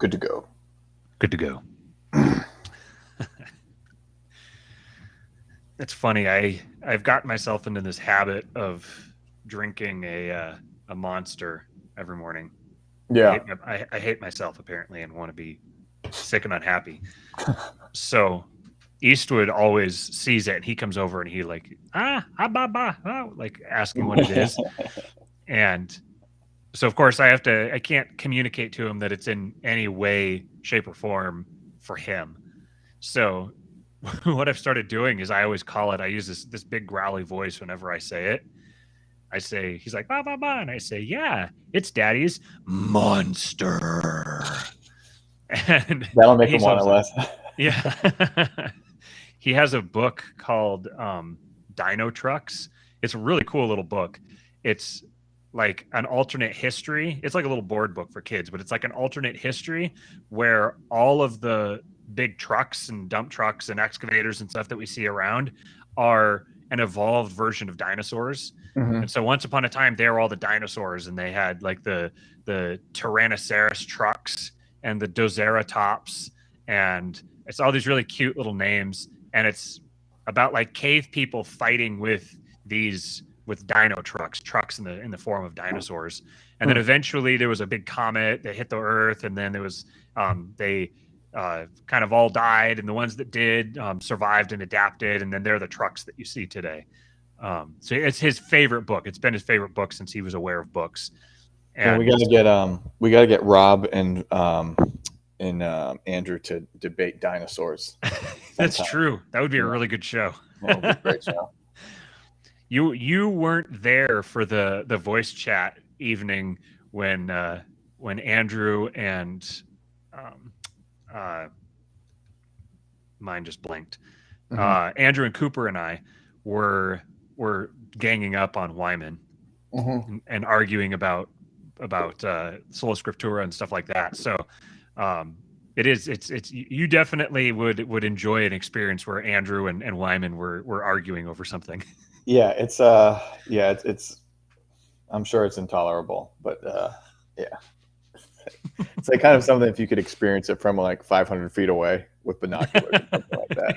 Good to go. Good to go. It's funny. I've gotten myself into this habit of drinking a Monster every morning. Yeah. I hate myself apparently and want to be sick and unhappy. So Eastwood always sees it and he comes over and he like like asking what it is. And so of course I can't communicate to him that it's in any way, shape, or form for him. So what I've started doing is I always call it. I use this big growly voice whenever I say it. I say he's like ba ba ba, and I say yeah, it's Daddy's Monster, and That'll make him he's want it always like less. yeah. He has a book called Dino Trucks. It's a really cool little book. It's like an alternate history. It's like a little board book for kids, but it's like an alternate history where all of the big trucks and dump trucks and excavators and stuff that we see around are an evolved version of dinosaurs. Hmm. And so once upon a time, they were all the dinosaurs, and they had like the Tyrannosaurus trucks and the Doceratops, and it's all these really cute little names, and it's about like cave people fighting with dino trucks in the form of dinosaurs. And then eventually there was a big comet that hit the earth, and then there was they kind of all died, and the ones that did survived and adapted, and then they're the trucks that you see today. So it's his favorite book. It's been his favorite book since he was aware of books. And And we gotta get Rob and Andrew to debate dinosaurs. that's Sometime. true. That would be a Yeah. really good show. That would be a great show. You weren't there for the voice chat evening when Andrew and um, uh, mine just blinked. Hmm. Andrew and Cooper and I were ganging up on Wyman Hmm. and arguing about sola scriptura and stuff like that. So um, it's you definitely would enjoy an experience where Andrew and Wyman were arguing over something. Yeah, it's I'm sure it's intolerable, but yeah, it's like kind of something if you could experience it from like 500 feet away with binoculars or something like that,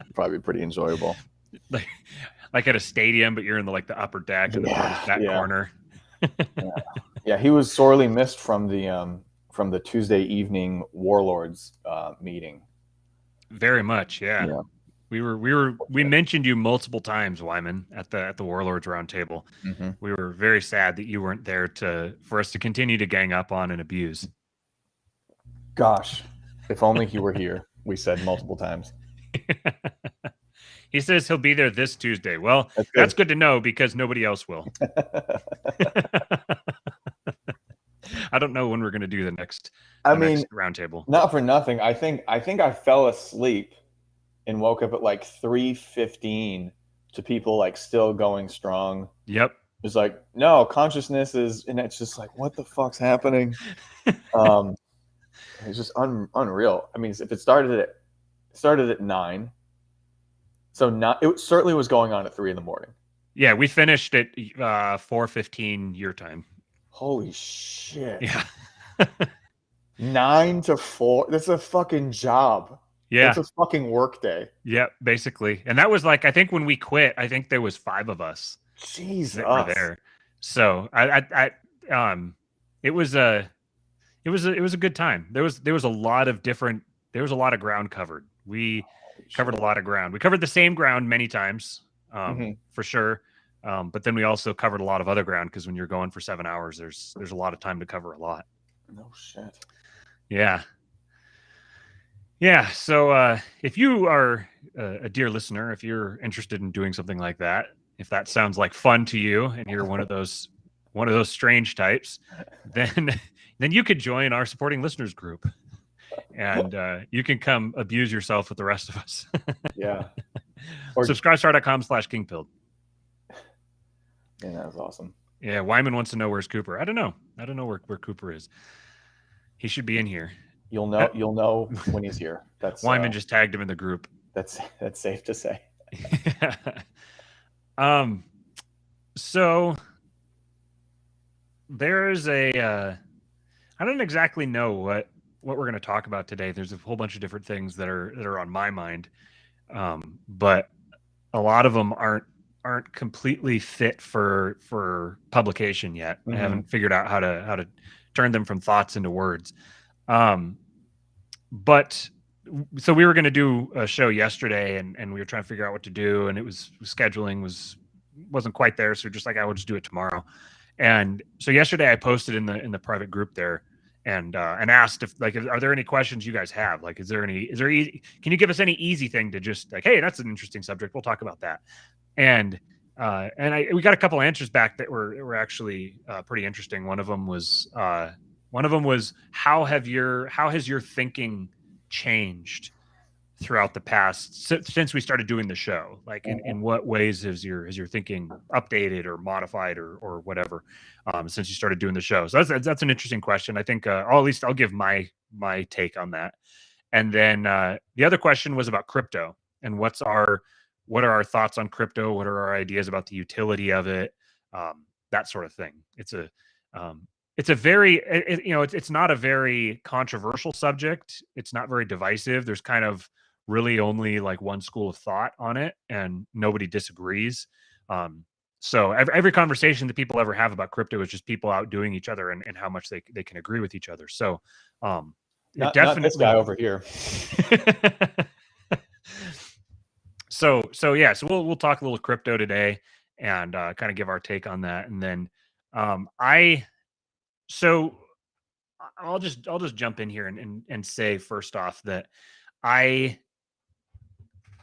it'd probably be pretty enjoyable. like like at a stadium, but you're in the upper deck in the Yeah, farthest back yeah, corner. yeah. Yeah, he was sorely missed from the Tuesday evening Warlords meeting. Very much, yeah. Yeah. We mentioned you multiple times, Wyman, at the Warlords Roundtable. Hmm. We were very sad that you weren't there for us to continue to gang up on and abuse. Gosh, if only he were here. We said multiple times. He says he'll be there this Tuesday. Well, That's that's good. good to know because nobody else will. I don't know when we're going to do the next I the mean, next roundtable. not for nothing. I think I fell asleep and woke up at like 3:15 to people like still going strong. Yep. It's like, no, consciousness is, and it's just like, what the fuck's happening? Um, it's just unreal. I mean, if it started at 9, so not it certainly was going on at 3 in the morning. Yeah, we finished at 4:15 your time. Holy shit! Yeah. 9 to 4. That's a fucking job. That's Yeah. a fucking work day. Yeah, basically. And that was like I think when we quit, I think there was 5 of us that were Jesus. there. So it was a good time. There was a lot of different there was a lot of ground covered. We covered a lot of ground. We covered the same ground many times, Hmm. for sure. But then we also covered a lot of other ground because when you're going for 7 hours, there's a lot of time to cover a lot. No shit. Yeah. Yeah. So if you are a dear listener, if you're interested in doing something like that, if that sounds like fun to you and you're one of those strange types, then then you could join our supporting listeners group and you can come abuse yourself with the rest of us. Yeah. Or Subscribestar.com/kingpilled. yeah, that was awesome. Yeah, Wyman wants to know where's Cooper. I don't know. I don't know where Cooper is. He should be in here. You'll know when he's here. Wyman just tagged him in the group. That's safe to say. So there is I don't exactly know what we're going to talk about today, there's a whole bunch of different things that are on my mind, but a lot of them aren't completely fit for publication yet. I Hmm. haven't figured out how to turn them from thoughts into words. Um, but so we were going to do a show yesterday, and we were trying to figure out what to do, and it was scheduling wasn't quite there, so we're just like, I will just do it tomorrow. And so yesterday I posted in the private group there, and asked if, like, are there any questions you guys have? Like, is there easy, can you give us any easy thing to just, like, hey, that's an interesting subject, we'll talk about that. And we got a couple answers back that were actually pretty interesting. One of them was, how has your thinking changed throughout the past, since we started doing the show? Like, in what ways has your thinking updated or modified or whatever, since you started doing the show? So that's an interesting question. I think at least I'll give my take on that. And then the other question was about crypto, and what are our thoughts on crypto? What are our ideas about the utility of it? That sort of thing. It's a very, it's not a very controversial subject. It's not very divisive. There's kind of really only like one school of thought on it, and nobody disagrees. Um, so every conversation that people ever have about crypto is just people outdoing each other, and how much they can agree with each other. So it Not this guy definitely. over here. So yeah, so we'll talk a little crypto today, and kind of give our take on that, and then I so I'll just jump in here and say first off that I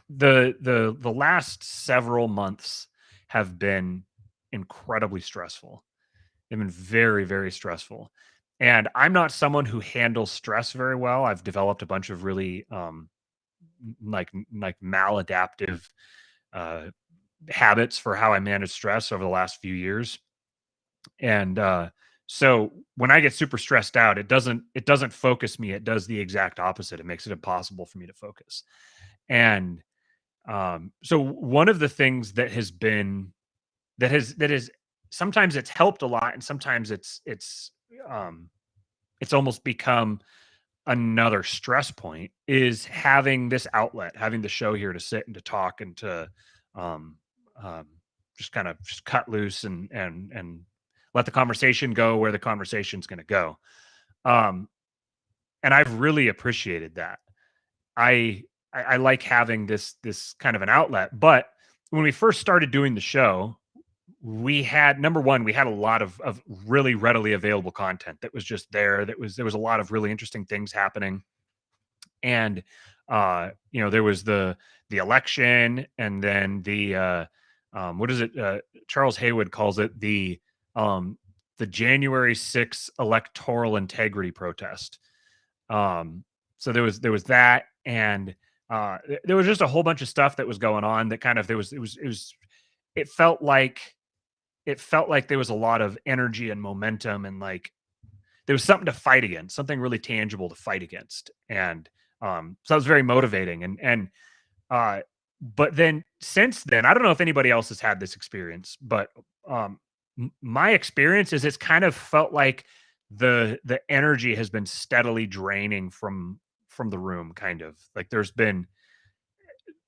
the last several months have been incredibly stressful. They've been very, very stressful. And I'm not someone who handles stress very well. I've developed a bunch of really like maladaptive uh habits for how I manage stress over the last few years. And so when I get super stressed out, it doesn't focus me. It does the exact opposite. It makes it impossible for me to focus. And so one of the things that has sometimes it's helped a lot, and sometimes um it's almost become another stress point, is having this outlet, having the show here to sit and to talk and to um, um, just kind of just cut loose and let the conversation go where the conversation's going to go. Um, and I've really appreciated that. I, I like having this kind of an outlet. But when we first started doing the show, we had, number one, we had a lot of really readily available content that was just there. There was a lot of really interesting things happening. And there was the election, and then what is it, Charles Haywood calls it, um the January 6th electoral integrity protest. So there was that, and there was just a whole bunch of stuff that was going on that kind of, it felt like there was a lot of energy and momentum, and like there was something to fight against, something really tangible to fight against. And so that was very motivating. And uh but then since then, I don't know if anybody else has had this experience, but um my experience is it's kind of felt like the energy has been steadily draining from the room, kind of like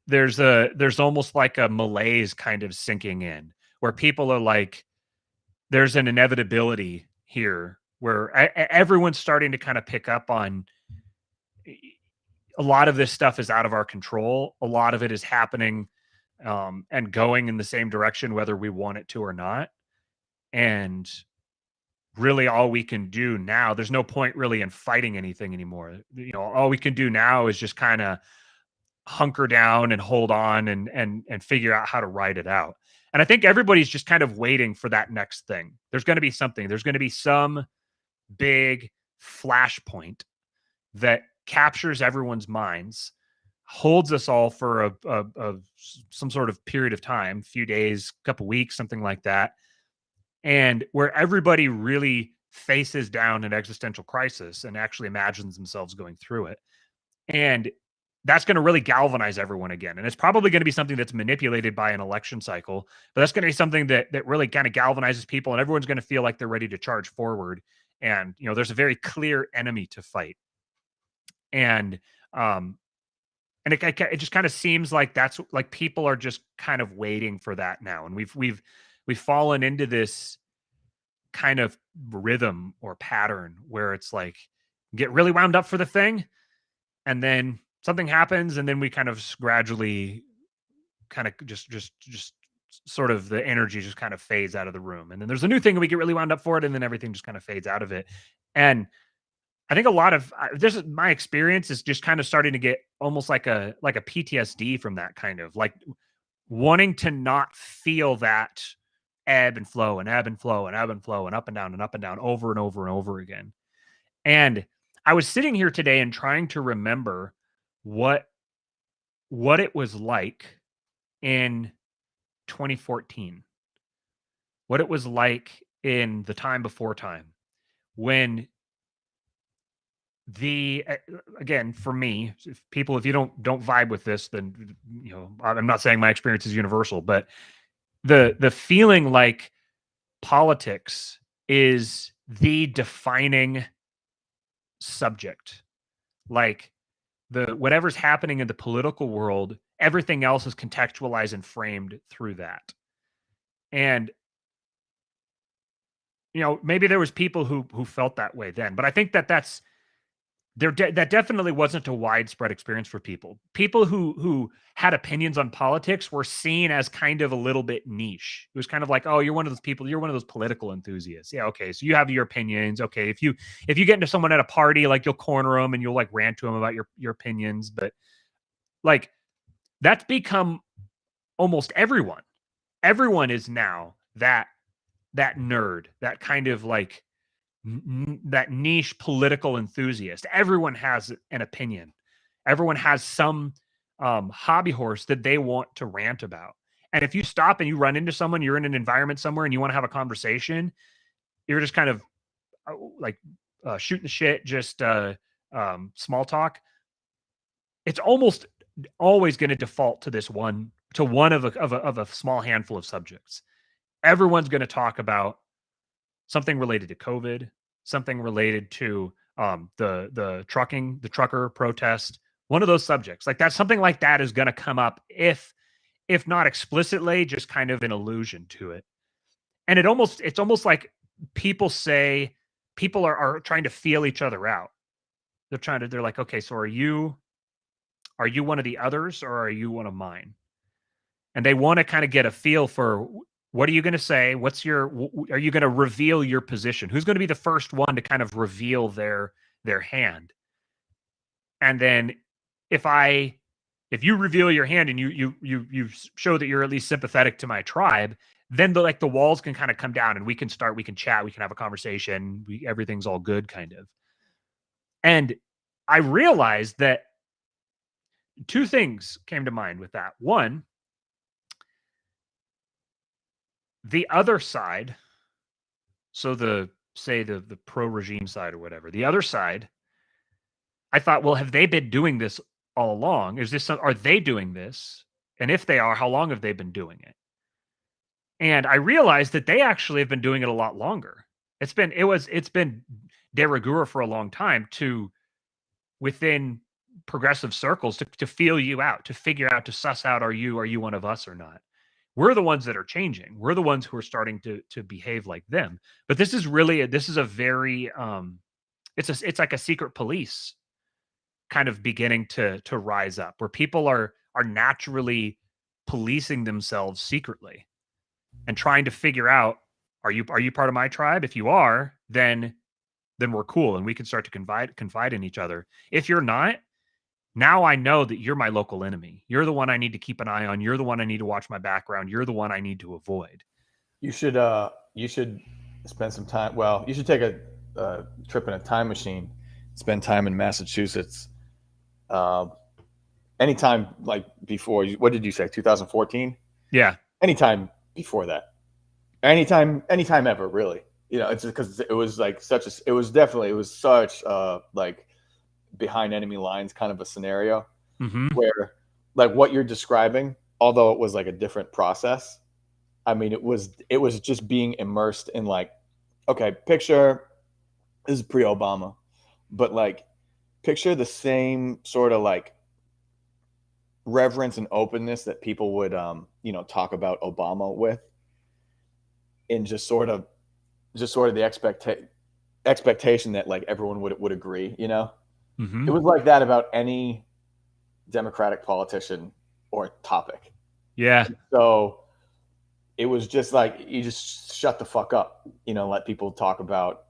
there's almost like a malaise kind of sinking in, where people are like, there's an inevitability here where everyone's starting to kind of pick up on, a lot of this stuff is out of our control. A lot of it is happening and going in the same direction, whether we want it to or not. And really, all we can do now, there's no point really in fighting anything anymore. All we can do now is just kind of hunker down and hold on and figure out how to ride it out. And I think everybody's just kind of waiting for that next thing. There's going to be something. There's going to be some big flashpoint that captures everyone's minds, holds us all for some sort of period of time, few days, couple weeks, something like that, and where everybody really faces down an existential crisis and actually imagines themselves going through it. And that's going to really galvanize everyone again. And it's probably going to be something that's manipulated by an election cycle, but that's going to be something that really kind of galvanizes people, and everyone's going to feel like they're ready to charge forward. And there's a very clear enemy to fight. And um it just kind of seems like that's like people are just kind of waiting for that now, and we've fallen into this kind of rhythm or pattern where it's like get really wound up for the thing, and then something happens, and then we kind of gradually kind of just sort of the energy just kind of fades out of the room, and then there's a new thing and we get really wound up for it, and then everything just kind of fades out of it. And I think a lot of this is my experience is just kind of starting to get almost like a PTSD from that, kind of like wanting to not feel that ebb and flow and ebb and flow and ebb and flow and up and down over and over and over again. And I was sitting here today and trying to remember what it was like in 2014, what it was like in the time before time, when the again, for me, if you don't vibe with this, then I'm not saying my experience is universal, but the feeling like politics is the defining subject, like the whatever's happening in the political world, everything else is contextualized and framed through that. And maybe there was people who felt that way then, but I think that's that definitely wasn't a widespread experience for people. People who had opinions on politics were seen as kind of a little bit niche. It was kind of like, oh, you're one of those people, you're one of those political enthusiasts. Yeah, okay, so you have your opinions. Okay, if you get into someone at a party, like you'll corner them and you'll like rant to them about your opinions, but like that's become almost everyone. Everyone is now that nerd, that kind of like that niche political enthusiast. Everyone has an opinion. Everyone has some hobby horse that they want to rant about. And if you stop and you run into someone, you're in an environment somewhere and you want to have a conversation, you're just kind of like shooting the shit, just small talk. It's almost always going to default to one of a small handful of subjects. Everyone's going to talk about something related to COVID, something related to the trucker protest, one of those subjects. Like that's something like that is going to come up, if not explicitly, just kind of an allusion to it. And it's almost like people are trying to feel each other out. They're like, okay, so are you one of the others or are you one of mine? And they want to kind of get a feel for what are you going to say? Are you going to reveal your position? Who's going to be the first one to kind of reveal their hand? And then if you reveal your hand and you show that you're at least sympathetic to my tribe, then the walls can kind of come down and we can chat, we can have a conversation, everything's all good kind of. And I realized that two things came to mind with that. One, the other side, so the pro regime side or whatever, the other side, I thought, well, have they been doing this all along? Are they doing this? And if they are, how long have they been doing it? And I realized that they actually have been doing it a lot longer. It's been de rigueur for a long time to within progressive circles to feel you out, to figure out, to suss out, are you one of us or not? We're the ones that are changing. We're the ones who are starting to behave like them. But this is a very it's like a secret police kind of beginning to rise up, where people are naturally policing themselves secretly and trying to figure out, are you part of my tribe? If you are, then we're cool and we can start to confide in each other. If you're not, now I know that you're my local enemy. You're the one I need to keep an eye on. You're the one I need to watch my background. You're the one I need to avoid. You should spend some time. Well, you should take a trip in a time machine, spend time in Massachusetts. Anytime like before, what did you say? 2014? Yeah. Anytime before that. Anytime ever, really. It's because it was like it was such like behind enemy lines kind of a scenario where like what you're describing, although it was like a different process, I mean, it was just being immersed in like, okay, picture this is pre-Obama, but like picture the same sort of like reverence and openness that people would talk about Obama with, in just sort of the expectation that like everyone would agree. It Mm-hmm. was like that about any Democratic politician or topic. Yeah. So it was just like you just shut the fuck up, let people talk about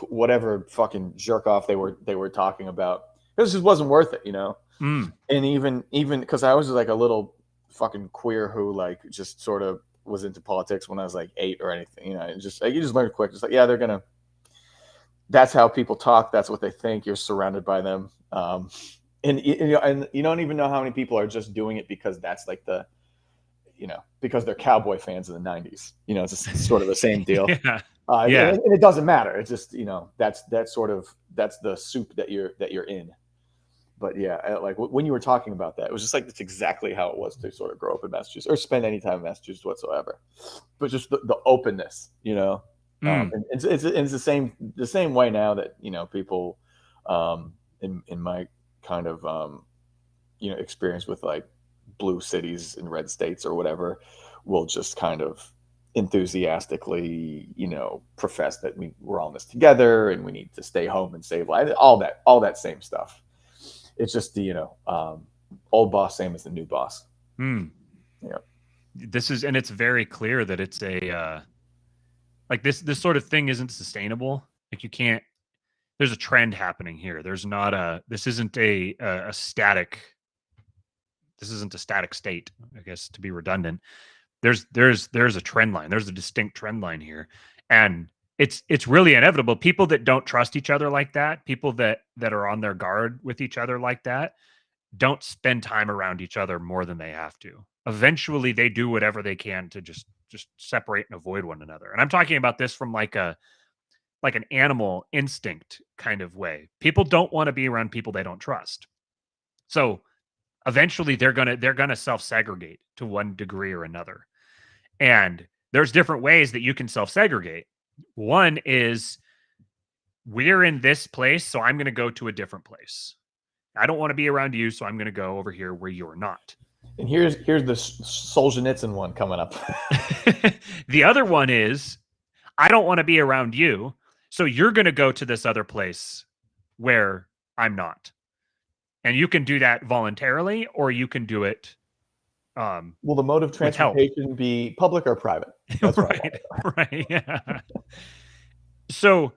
whatever fucking jerk off they were talking about. It just wasn't worth it. Mm. And even because I was like a little fucking queer who like just sort of was into politics when I was like 8 or anything. Just like, you just learn quick. Just like, yeah, they're gonna. That's how people talk. That's what they think. You're surrounded by them. And you don't even know how many people are just doing it because that's like because they're cowboy fans in the 90s. It's sort of the same deal. Yeah. And, Yeah. and it doesn't matter. It's just, that's the soup that you're in. But yeah, like when you were talking about that, it was just like, that's exactly how it was to sort of grow up in Massachusetts or spend any time in Massachusetts whatsoever. But just the openness. Mm. And it's the same way now that people in my kind of experience with like blue cities and red states or whatever will just kind of enthusiastically profess that we're all in this together and we need to stay home and save lives, all that same stuff. It's just the old boss same as the new boss. Mm. Yeah. And it's very clear that it's a like this sort of thing isn't sustainable. Like you can't. There's a trend happening here. There's not a. This isn't a static. This isn't a static state. I guess to be redundant. There's a trend line. There's a distinct trend line here, and it's really inevitable. People that don't trust each other like that, people that are on their guard with each other like that, don't spend time around each other more than they have to. Eventually, they do whatever they can to just separate and avoid one another. And I'm talking about this from like an animal instinct kind of way. People don't want to be around people they don't trust. So eventually they're gonna self-segregate to one degree or another. And there's different ways that you can self-segregate. One is we're in this place, so I'm gonna go to a different place. I don't want to be around you, so I'm gonna go over here where you're not. And here's the Solzhenitsyn one coming up. The other one is I don't want to be around you, so you're going to go to this other place where I'm not. And you can do that voluntarily or you can do it Will the mode of with help. transportation be public or private? That's right. Right. Yeah. So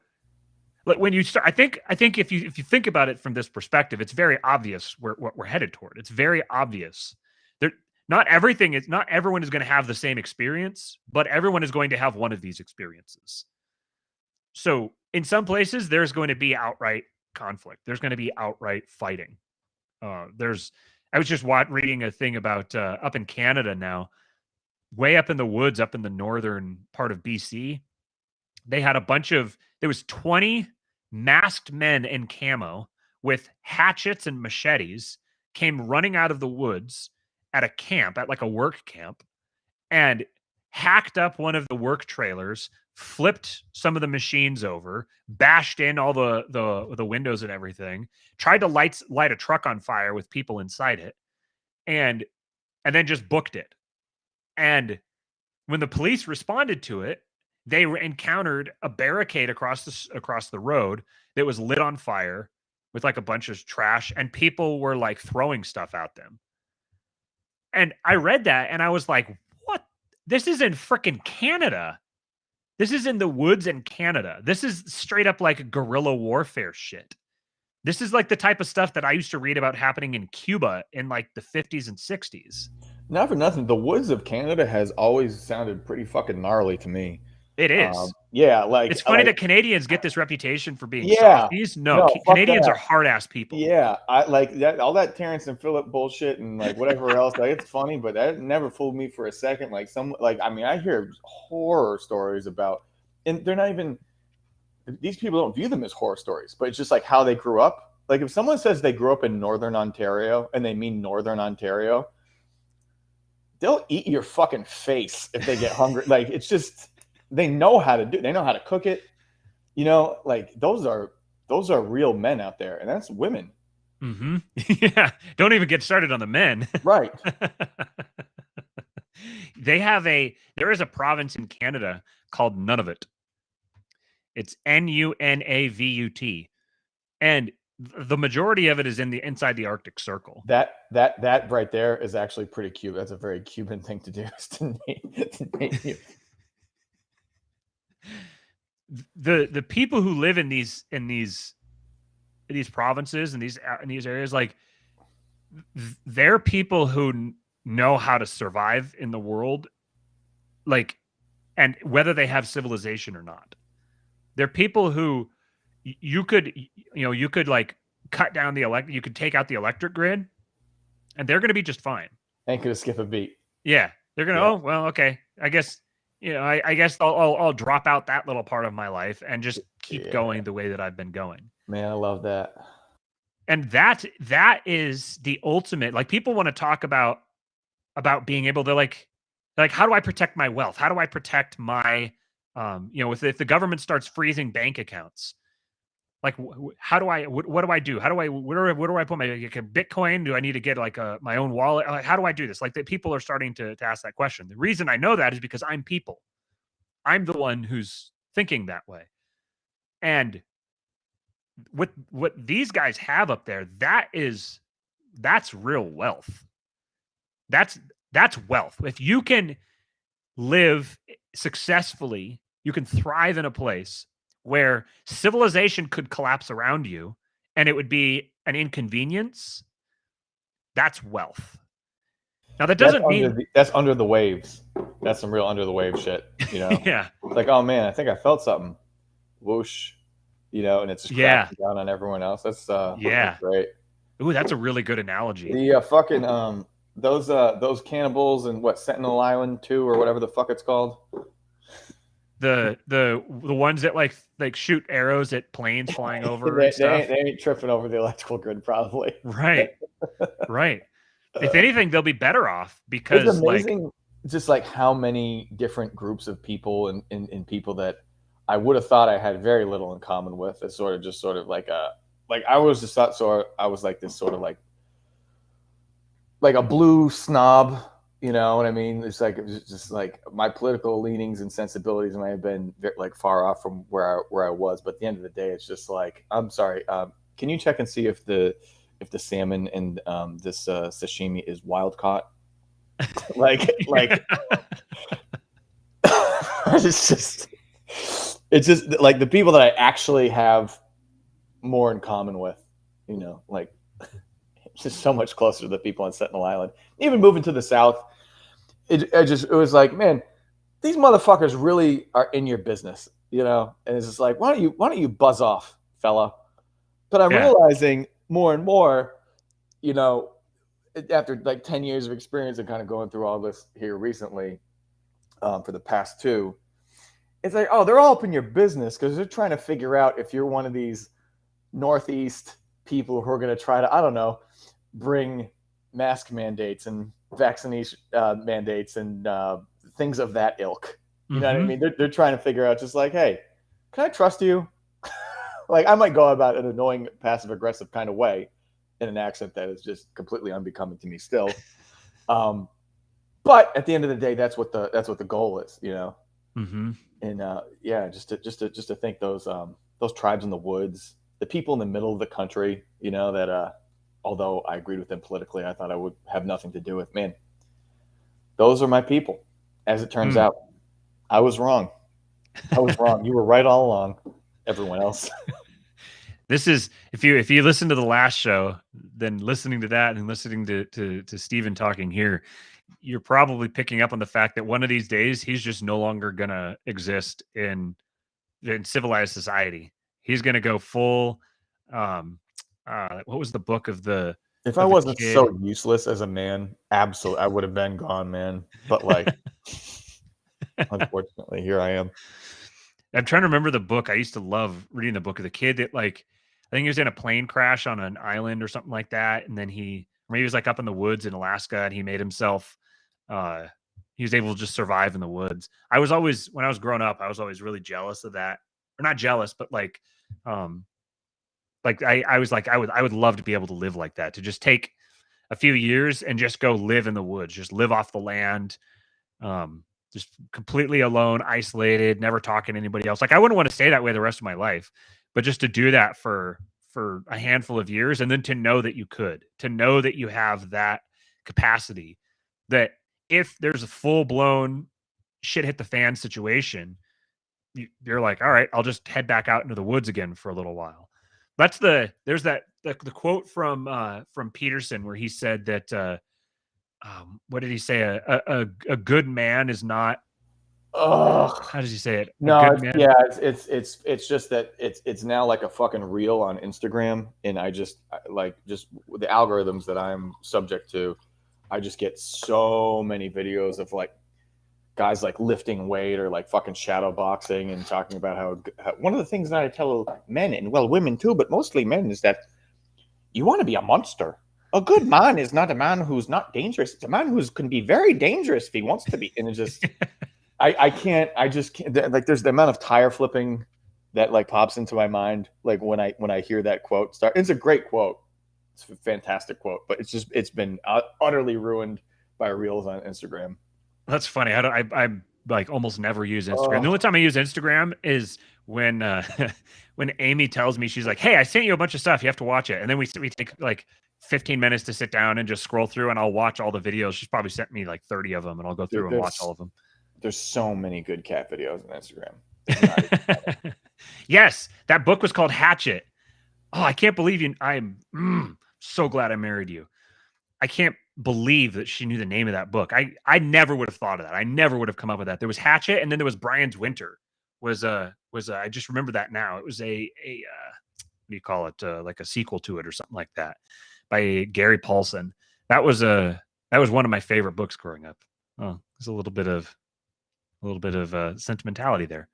like when you start, I think if you think about it from this perspective, it's very obvious what we're headed toward. It's very obvious. There not everyone is going to have the same experience, but everyone is going to have one of these experiences. So in some places, there's going to be outright conflict. There's going to be outright fighting. I was just reading a thing about up in Canada now, way up in the woods, up in the northern part of BC. There was 20 masked men in camo with hatchets and machetes came running out of the woods at a camp, at like a work camp, and hacked up one of the work trailers, flipped some of the machines over, bashed in all the windows and everything, tried to light a truck on fire with people inside it, and then just booked it. And when the police responded to it, they encountered a barricade across the road that was lit on fire with like a bunch of trash, and people were like throwing stuff at them. And I read that and I was like, what? This is in freaking Canada. This is in the woods in Canada. This is straight up like guerrilla warfare shit. This is like the type of stuff that I used to read about happening in Cuba in like the 50s and 60s. Not for nothing, the woods of Canada has always sounded pretty fucking gnarly to me. It is. Yeah, like It's funny that Canadians get this reputation for being yeah, softies. No, no, Canadians are hard ass people. yeah, I like that all that Terrence and Phillip bullshit and like whatever else. Like it's funny, but that never fooled me for a second. Like I mean, I hear horror stories about, and they're not even. These people don't view them as horror stories, but it's just like how they grew up. Like if someone says they grew up in Northern Ontario and they mean Northern Ontario, they'll eat your fucking face if they get hungry. Like it's just they know how to cook it. Like those are those are real men out there, and that's women. Mm-hmm. Yeah. Don't even get started on the men. Right. There is a province in Canada called Nunavut. It's Nunavut. And the majority of it is inside the Arctic Circle. That right there is actually pretty cute. That's a very Cuban thing to do, is to name you. The people who live in these provinces and these areas, like, they're people who know how to survive in the world, like, and whether they have civilization or not. They're people who you could like cut down you could take out the electric grid, and they're going to be just fine. Ain't gonna skip a beat. Yeah, they're gonna. Yeah. Oh well, okay. I guess I guess I'll drop out that little part of my life and just keep going the way that I've been going. Man, I love that. And that is the ultimate. Like, people want to talk about being able to like how do I protect my wealth? How do I protect my if the government starts freezing bank accounts? Like, how do I? What do I do? How do I? Where do I put my Bitcoin? Do I need to get like my own wallet? Like, how do I do this? Like, the people are starting to ask that question. The reason I know that is because I'm people. I'm the one who's thinking that way. And what these guys have up there, that's real wealth. That's wealth. If you can live successfully, you can thrive in a place where civilization could collapse around you and it would be an inconvenience. That's wealth. Now, that doesn't mean that's under the waves. That's some real under the wave shit, you know? Yeah. It's like, oh man, I think I felt something. Whoosh, you know, and it's just crashing down on everyone else. That's that's great. Ooh, that's a really good analogy. The fucking those cannibals and Sentinel Island 2 or whatever the fuck it's called. The ones that like shoot arrows at planes flying over and stuff. They ain't tripping over the electrical grid, probably. Right. Right. If anything, they'll be better off, because it's amazing, just like how many different groups of people and people that I would have thought I had very little in common with. It's sort of like I was just thought, so I was like this sort of like a blue snob, you know what I mean? It's like, it was just like my political leanings and sensibilities might have been like far off from where I was, but at the end of the day, it's just like, I'm sorry, can you check and see if the salmon in this sashimi is wild caught? like it's just like the people that I actually have more in common with, you know, like it's just so much closer to the people on Sentinel Island. Even moving to the south, it was like, man, these motherfuckers really are in your business, you know. And it's just like, why don't you buzz off, fella? But I'm realizing more and more, you know, after like 10 years of experience and kind of going through all this here recently, for the past 2, it's like, oh, they're all up in your business because they're trying to figure out if you're one of these Northeast people who are going to try to, I don't know, bring mask mandates and vaccination mandates and things of that ilk. You know what I mean? They're trying to figure out, just like, hey, can I trust you? Like, I might go about an annoying, passive aggressive kind of way in an accent that is just completely unbecoming to me still. But at the end of the day, that's what the goal is, you know. Mm-hmm. And just to think those tribes in the woods, the people in the middle of the country, you know, that although I agreed with them politically, I thought I would have nothing to do with. Man, those are my people. As it turns out, I was wrong. You were right all along, everyone else. This is, if you listen to the last show, then listening to that and listening to Steven talking here, you're probably picking up on the fact that one of these days he's just no longer gonna exist in civilized society. He's gonna go full. What was the book of the? If I wasn't so useless as a man, absolutely, I would have been gone, man. But like, unfortunately, here I am. I'm trying to remember the book. I used to love reading the book of the kid that, like, I think he was in a plane crash on an island or something like that, and then maybe he was like up in the woods in Alaska, and he made himself. He was able to just survive in the woods. When I was growing up, I was always really jealous of that, or not jealous, but like, Like I was like, I would love to be able to live like that, to just take a few years and just go live in the woods, just live off the land, um, just completely alone, isolated, never talking to anybody else. Like I wouldn't want to stay that way the rest of my life, but just to do that for a handful of years, and then to know that you could, to know that you have that capacity, that if there's a full blown shit hit the fan situation, you're like, all right, I'll just head back out into the woods again for a little while. There's the quote from Peterson where he said that what did he say? A good man is not. Ugh. How does he say it? A No, good it's, man. yeah, it's just that it's now like a fucking reel on Instagram, and like just the algorithms that I'm subject to, I just get so many videos of like guys like lifting weight or like fucking shadow boxing and talking about how one of the things that I tell men, and well women too, but mostly men, is that you want to be a monster. A good man is not a man who's not dangerous. It's a man who's can be very dangerous if he wants to be. And it's just I can't, I just can't, like there's the amount of tire flipping that like pops into my mind like when I hear that quote start. It's a great quote. It's a fantastic quote, but it's been utterly ruined by reels on Instagram. That's funny. I like almost never use Instagram. The Oh, only time I use Instagram is when when Amy tells me, she's like, "Hey, I sent you a bunch of stuff. You have to watch it." And then we take like 15 minutes to sit down and just scroll through, and I'll watch all the videos. She's probably sent me like 30 of them, and I'll go through and watch all of them. there's so many good cat videos on Instagram. It's not even Yes, that book was called Hatchet. Oh, I can't believe you. I'm so glad I married you. I can't believe that she knew the name of that book. I never would have thought of that. I never would have come up with that. There was Hatchet, and then there was Brian's Winter. I just remember that now. It was a what do you call it? Like a sequel to it or something like that by Gary Paulson. That was one of my favorite books growing up. Oh, there's a little bit of sentimentality there.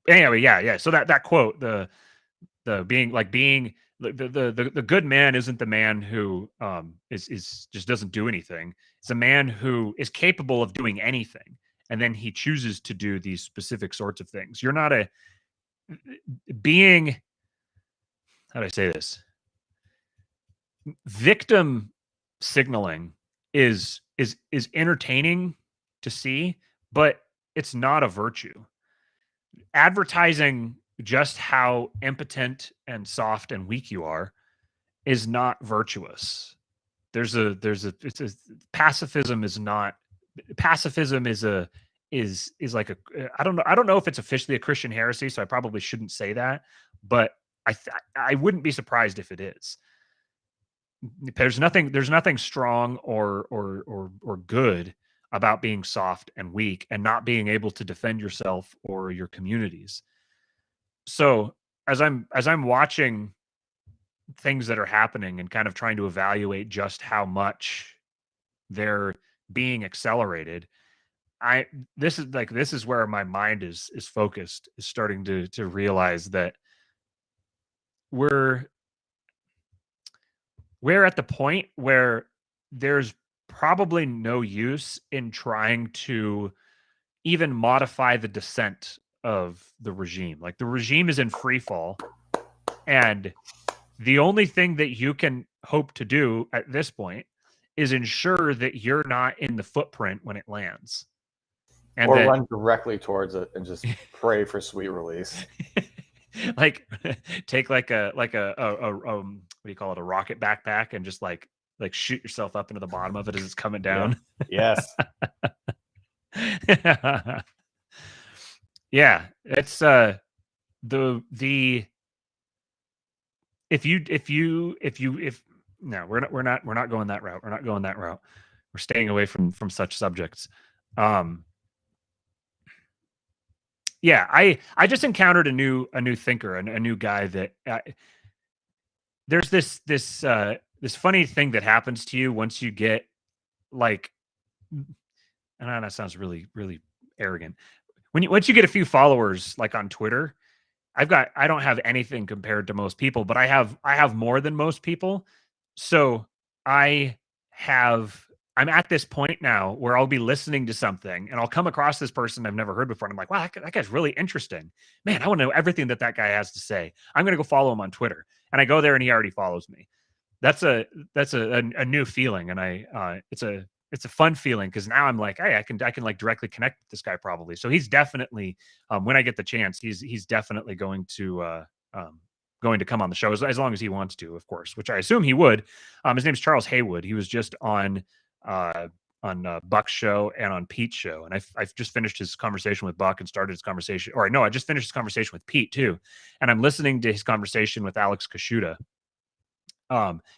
Anyway, yeah. So that quote, the being the good man isn't the man who is just doesn't do anything. It's a man who is capable of doing anything, and then he chooses to do these specific sorts of things. You're not a being. How do I say this? Victim signaling is entertaining to see, but it's not a virtue. Advertising just how impotent and soft and weak you are is not virtuous. It's a pacifism is not pacifism is like a I don't know if it's officially a Christian heresy, so I probably shouldn't say that, but I wouldn't be surprised if it is. There's nothing strong or good about being soft and weak and not being able to defend yourself or your communities. So as I'm watching things that are happening and kind of trying to evaluate just how much they're being accelerated, I this is where my mind is focused, is starting to realize that we're we're at the point where there's probably no use in trying to even modify the descent of the regime. Like the regime is in free fall, and the only thing that you can hope to do at this point is ensure that you're not in the footprint when it lands. And or that run directly towards it and just pray for sweet release. like take what do you call it, a rocket backpack, and just like shoot yourself up into the bottom of it as it's coming Yeah. down. Yes. Yeah, it's the if no, we're not going that route. We're not going that route. We're staying away from such subjects. Yeah, I just encountered a new thinker, a new guy that there's this funny thing that happens to you once you get like, and that sounds really really arrogant. Once you get a few followers like on Twitter, I don't have anything compared to most people, but I have more than most people. So I have I'm at this point now where I'll be listening to something and I'll come across this person I've never heard before. And I'm like, wow, that guy's really interesting. Man, I want to know everything that guy has to say. I'm going to go follow him on Twitter. And I go there and he already follows me. That's a new feeling. And it's a fun feeling because now I'm like, hey, I can like directly connect with this guy probably. So he's definitely, when I get the chance, he's definitely going to come on the show as long as he wants to, of course, which I assume he would. His name's Charles Haywood. He was just uh, on Buck's show and on Pete's show, and I've just finished his conversation with Buck and started his conversation. Or no, I just finished his conversation with Pete too, and I'm listening to his conversation with Alex Kashuta.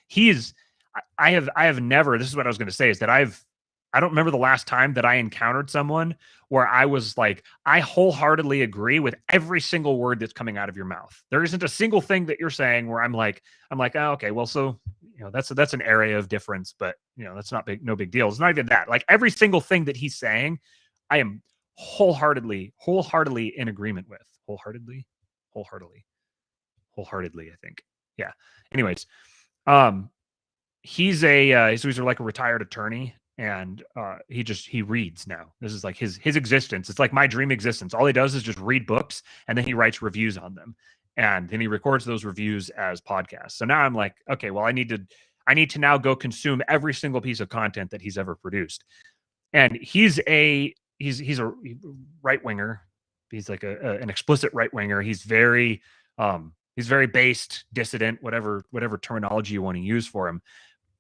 He's I have never. This is what I was going to say is that I don't remember the last time that I encountered someone where I was like, I wholeheartedly agree with every single word that's coming out of your mouth. There isn't a single thing that you're saying where I'm like, oh, okay, well, so that's an area of difference, but that's not no big deal. It's not even that. Like every single thing that he's saying, I am wholeheartedly in agreement with. Wholeheartedly, I think. Yeah. Anyways, um, he's like a retired attorney, and he reads now. This is like his existence. It's like my dream existence. All he does is just read books, and then he writes reviews on them, and then he records those reviews as podcasts. So now I'm like, okay, well, I need to now go consume every single piece of content that he's ever produced. And he's a right winger. He's like an explicit right winger. He's very based, dissident, whatever terminology you want to use for him.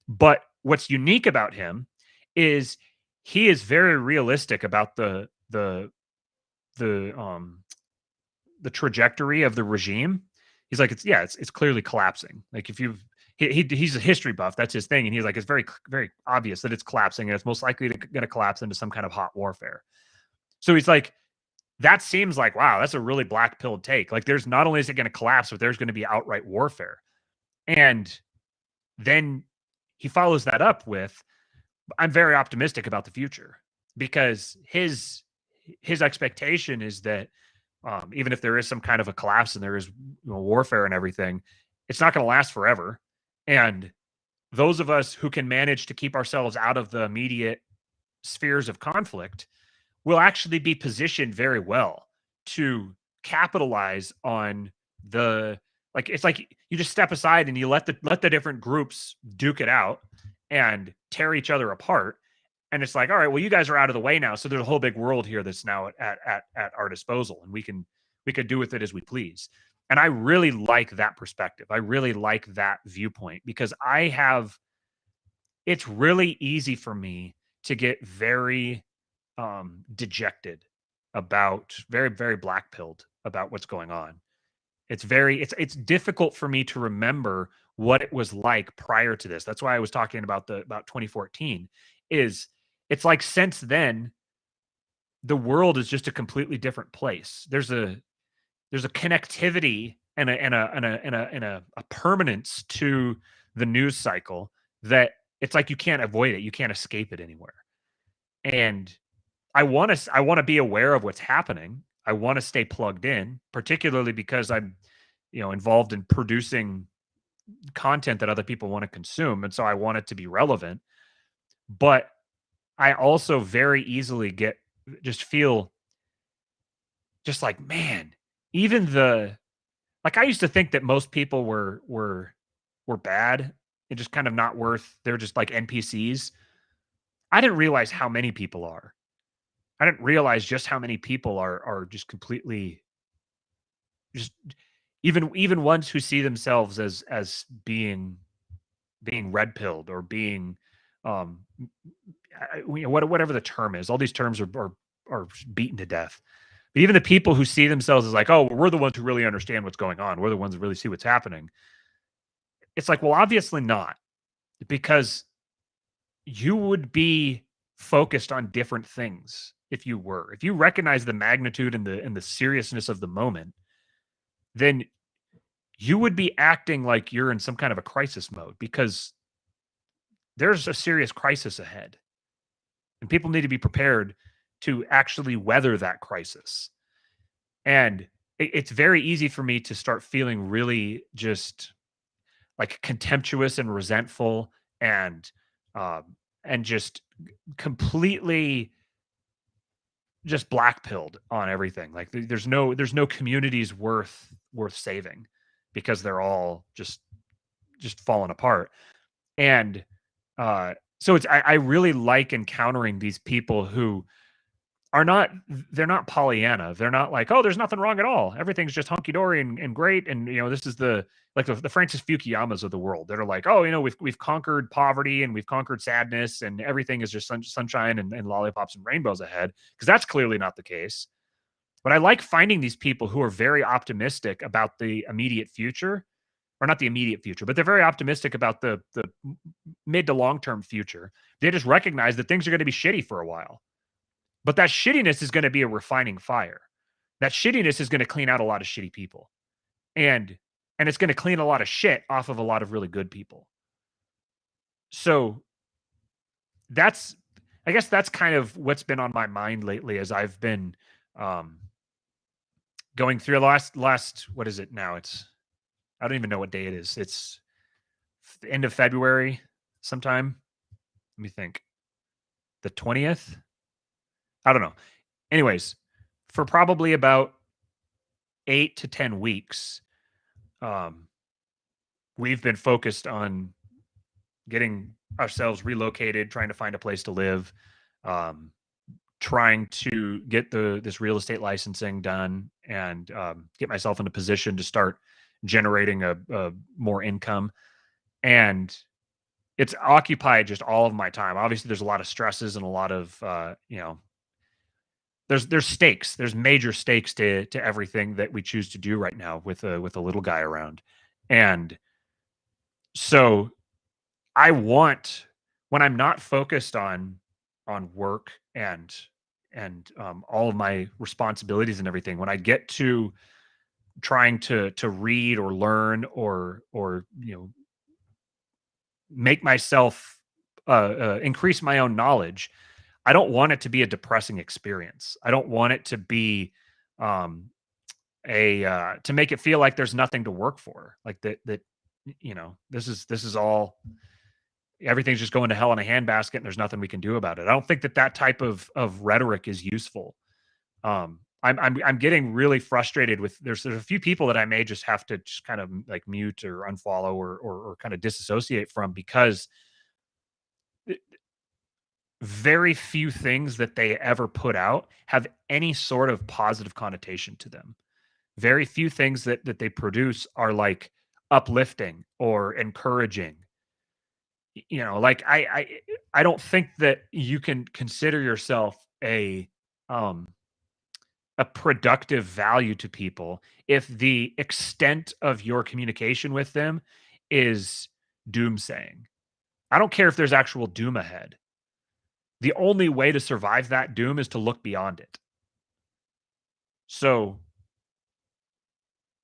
But what's unique about him is he is very realistic about the trajectory of the regime. He's like, it's clearly collapsing. Like if you've he's a history buff, that's his thing, and he's like, it's very very obvious that it's collapsing, and it's most likely going to collapse into some kind of hot warfare. So he's like, that seems like, wow, that's a really black pilled take. Like there's not only is it going to collapse, but there's going to be outright warfare. And then he follows that up with, I'm very optimistic about the future, because his expectation is that even if there is some kind of a collapse and there is warfare and everything, it's not going to last forever. And those of us who can manage to keep ourselves out of the immediate spheres of conflict will actually be positioned very well to capitalize on the, like, it's like you just step aside and you let the different groups duke it out and tear each other apart. And it's like, all right, well, you guys are out of the way now, so there's a whole big world here that's now at our disposal, and we could do with it as we please. And I really like that perspective. I really like that viewpoint, because it's really easy for me to get very dejected about, very very black pilled about what's going on. It's difficult for me to remember what it was like prior to this. That's why I was talking about 2014. Is it's like since then the world is just a completely different place. There's a connectivity and a permanence to the news cycle that it's like you can't avoid it. You can't escape it anywhere. And I want to be aware of what's happening. I want to stay plugged in, particularly because I'm, involved in producing content that other people want to consume, and so I want it to be relevant. But I also very easily feel just like, man, even like I used to think that most people were bad and just kind of not worth. They're just like NPCs. I didn't realize how many people are. I didn't realize just how many people are just completely, just even ones who see themselves as being red pilled or being whatever the term is. All these terms are beaten to death. But even the people who see themselves as like, oh, we're the ones who really understand what's going on, we're the ones who really see what's happening. It's like, well, obviously not, because you would be focused on different things if you recognize the magnitude and the seriousness of the moment, then you would be acting like you're in some kind of a crisis mode, because there's a serious crisis ahead, and people need to be prepared to actually weather that crisis. And it's very easy for me to start feeling really just like contemptuous and resentful and and just completely just black pilled on everything. Like there's no communities worth saving because they're all just falling apart. And so I really like encountering these people who are not they're not Pollyanna. They're not like, oh, there's nothing wrong at all. Everything's just hunky dory and great. And this is the Francis Fukuyamas of the world that are like, oh, we've conquered poverty and we've conquered sadness and everything is just sunshine and lollipops and rainbows ahead. Because that's clearly not the case. But I like finding these people who are very optimistic about the immediate future, or not the immediate future, but they're very optimistic about the mid to long term future. They just recognize that things are going to be shitty for a while. But that shittiness is going to be a refining fire. That shittiness is going to clean out a lot of shitty people. And it's going to clean a lot of shit off of a lot of really good people. So I guess that's kind of what's been on my mind lately as I've been going through last what is it now? I don't even know what day it is. It's the end of February sometime. Let me think. The 20th? I don't know. Anyways, for probably about 8 to 10 weeks, we've been focused on getting ourselves relocated, trying to find a place to live, trying to get this real estate licensing done, and get myself in a position to start generating a more income. And it's occupied just all of my time. Obviously, there's a lot of stresses and a lot of there's stakes. There's major stakes to everything that we choose to do right now with a little guy around. And so I want, when I'm not focused on work and all of my responsibilities and everything, when I get to trying to read or learn or make myself increase my own knowledge, I don't want it to be a depressing experience. I don't want it to be um, to make it feel like there's nothing to work for, like that this is all, everything's just going to hell in a handbasket and there's nothing we can do about it. I don't think that type of rhetoric is useful. I'm getting really frustrated with there's a few people that I may just have to just kind of like mute or unfollow or kind of disassociate from, because very few things that they ever put out have any sort of positive connotation to them. Very few things that they produce are like uplifting or encouraging. Like I don't think that you can consider yourself um a productive value to people if the extent of your communication with them is doomsaying. I don't care if there's actual doom ahead. The only way to survive that doom is to look beyond it. So,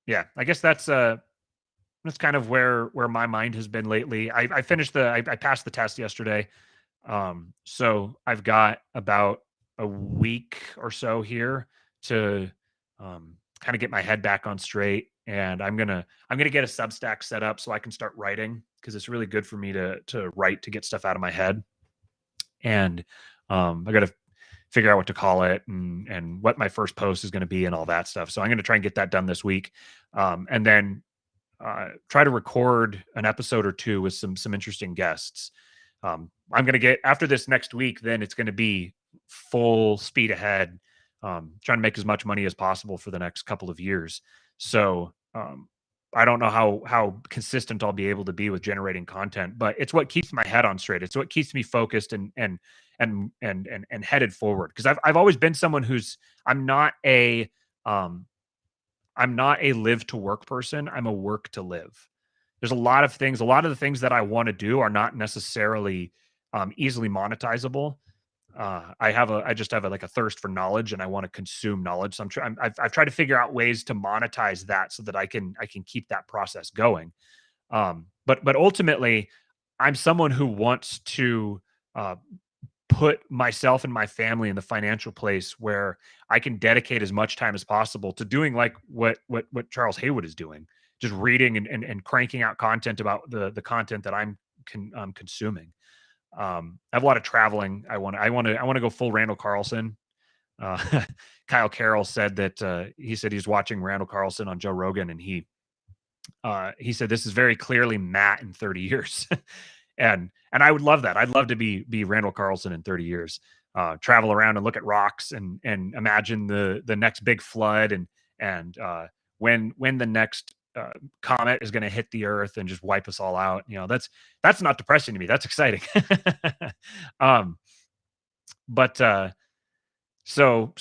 yeah, I guess that's kind of where my mind has been lately. I finished I passed the test yesterday. So I've got about a week or so here to kind of get my head back on straight, and I'm gonna get a Substack set up so I can start writing, because it's really good for me to write, to get stuff out of my head. And I got to figure out what to call it and what my first post is going to be and all that stuff. So I'm going to try and get that done this week, and then try to record an episode or two with some interesting guests. I'm going to get, after this next week, then it's going to be full speed ahead, trying to make as much money as possible for the next couple of years. So I don't know how consistent I'll be able to be with generating content, but it's what keeps my head on straight. It's what keeps me focused and headed forward. Because I've always been someone who's I'm not a live to work person. I'm a work to live. There's a lot of the things that I want to do are not necessarily easily monetizable. I just have like a thirst for knowledge, and I want to consume knowledge. So I've tried to figure out ways to monetize that so that I can keep that process going. But ultimately, I'm someone who wants to put myself and my family in the financial place where I can dedicate as much time as possible to doing like what Charles Haywood is doing, just reading and cranking out content about the content that I'm consuming. I have a lot of traveling. I want to go full Randall Carlson. Kyle Carroll said that he said he's watching Randall Carlson on Joe Rogan, and he said this is very clearly Matt in 30 years. and I would love that. I'd love to be Randall Carlson in 30 years. Travel around and look at rocks and imagine the next big flood and when the next comet is going to hit the earth and just wipe us all out. That's not depressing to me. That's exciting. But so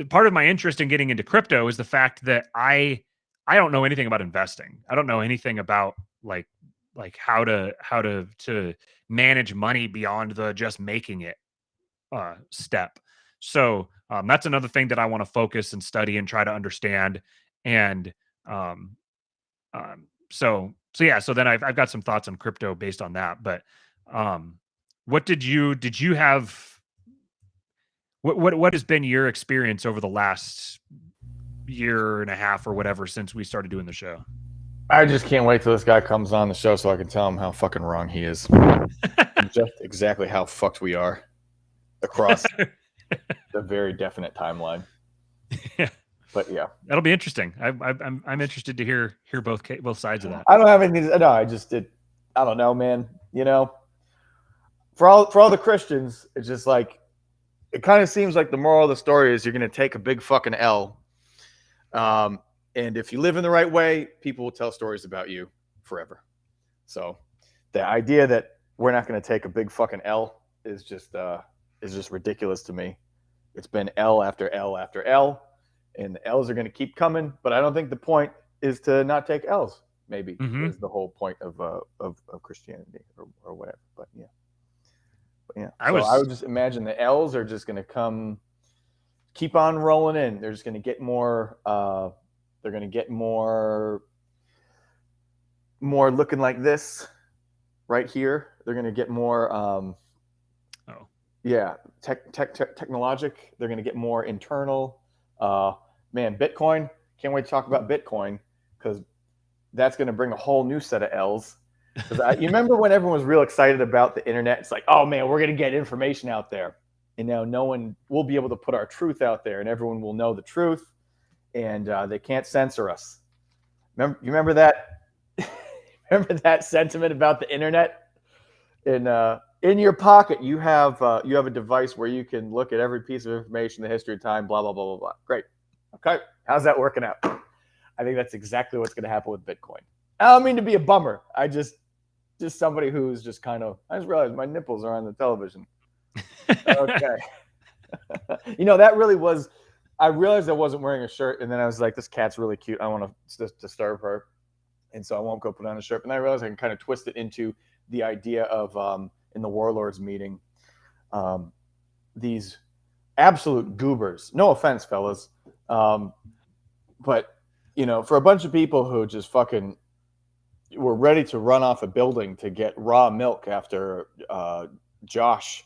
part of my interest in getting into crypto is the fact that I don't know anything about investing. I don't know anything about like how to manage money beyond the just making it step. So that's another thing that I want to focus and study and try to understand. And so then I've got some thoughts on crypto based on that. But what did you have? What has been your experience over the last year and a half or whatever since we started doing the show? I just can't wait till this guy comes on the show so I can tell him how fucking wrong he is. And just exactly how fucked we are across the very definite timeline. Yeah. But yeah, that'll be interesting. I'm interested to hear both sides of that. I don't have anything. No, I don't know, man. For all the Christians, it's just like it kind of seems like the moral of the story is you're going to take a big fucking L. And if you live in the right way, people will tell stories about you forever. So the idea that we're not going to take a big fucking L is just ridiculous to me. It's been L after L after L, and the L's are going to keep coming. But I don't think the point is to not take L's. Maybe is the whole point of Christianity or whatever. But yeah. I would just imagine the L's are just going to keep on rolling in. They're just going to get more. They're going to get more looking like this right here. They're going to get more. Technologic. They're going to get more internal. Man, Bitcoin. Can't wait to talk about Bitcoin because that's going to bring a whole new set of L's. You remember when everyone was real excited about the internet? It's like, oh man, we're going to get information out there. And now no one will be able to put our truth out there and everyone will know the truth and they can't censor us. You remember that? Remember that sentiment about the internet? In your pocket, you have a device where you can look at every piece of information, the history of time, blah, blah, blah, blah, blah. Great. Okay. How's that working out? I think that's exactly what's going to happen with Bitcoin. I don't mean to be a bummer. I just somebody who's just I just realized my nipples are on the television. Okay. That really was, I realized I wasn't wearing a shirt and then I was like, this cat's really cute. I want to disturb her. And so I won't go put on a shirt. And I realized I can kind of twist it into the idea of, in the Warlords meeting, these absolute goobers, no offense, fellas. But, for a bunch of people who just fucking were ready to run off a building to get raw milk after Josh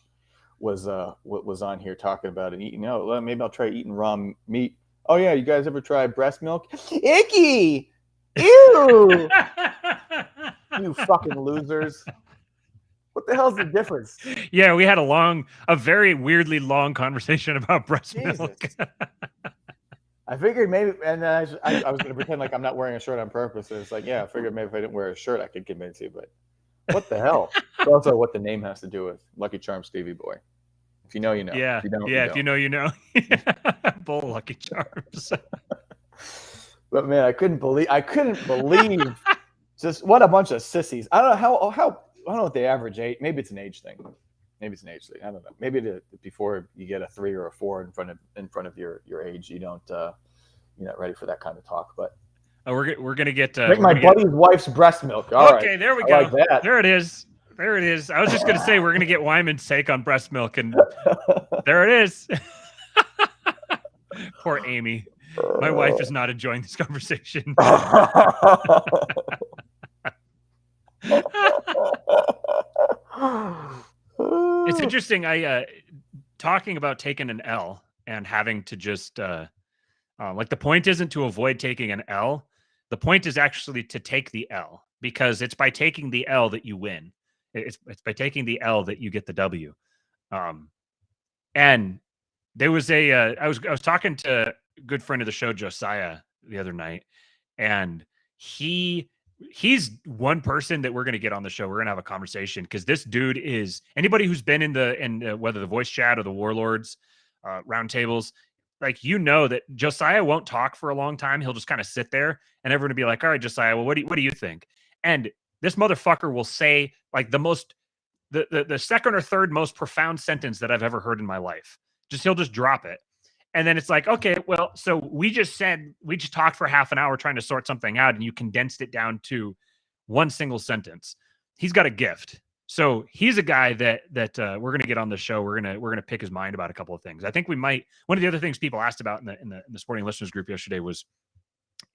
was on here talking about it, eating. Maybe I'll try eating raw meat. Oh yeah, you guys ever tried breast milk? Icky! Ew! You fucking losers! What the hell's the difference? Yeah, we had a very weirdly long conversation about breast milk. I figured maybe, and I was going to pretend like I'm not wearing a shirt on purpose. And it's like, yeah, I figured maybe if I didn't wear a shirt, I could convince you. But what the hell? It's also what the name has to do with Lucky Charm Stevie Boy. If you know, you know. Yeah, if you don't, if you know, you know. Bull Lucky Charms. But man, I couldn't believe just what a bunch of sissies. I don't know how I don't know what the average age. Maybe it's an age thing. I don't know. Maybe before you get a 3 or a 4 in front of your age, you're not ready for that kind of talk. But we're gonna get my buddy's wife's breast milk. All right. There we go. Like there it is. I was just gonna say we're gonna get Wyman's take on breast milk, and there it is. Poor Amy. My wife is not enjoying this conversation. It's interesting. Talking about taking an L and having to just like the point isn't to avoid taking an L. The point is actually to take the L because it's by taking the L that you win. It's by taking the L that you get the W. And there was I was talking to a good friend of the show, Josiah, the other night, and he's one person that we're going to get on the show. We're going to have a conversation because this dude is anybody who's been in whether the voice chat or the warlords roundtables, like, that Josiah won't talk for a long time. He'll just kind of sit there and everyone will be like, all right, Josiah, well, what do you think? And this motherfucker will say like the second or third most profound sentence that I've ever heard in my life. He'll just drop it. And then it's like, okay, well, so we just talked for half an hour trying to sort something out and you condensed it down to one single sentence. He's got a gift. So he's a guy that we're going to get on the show. We're going to pick his mind about a couple of things. I think we might. One of the other things people asked about in the sporting listeners group yesterday was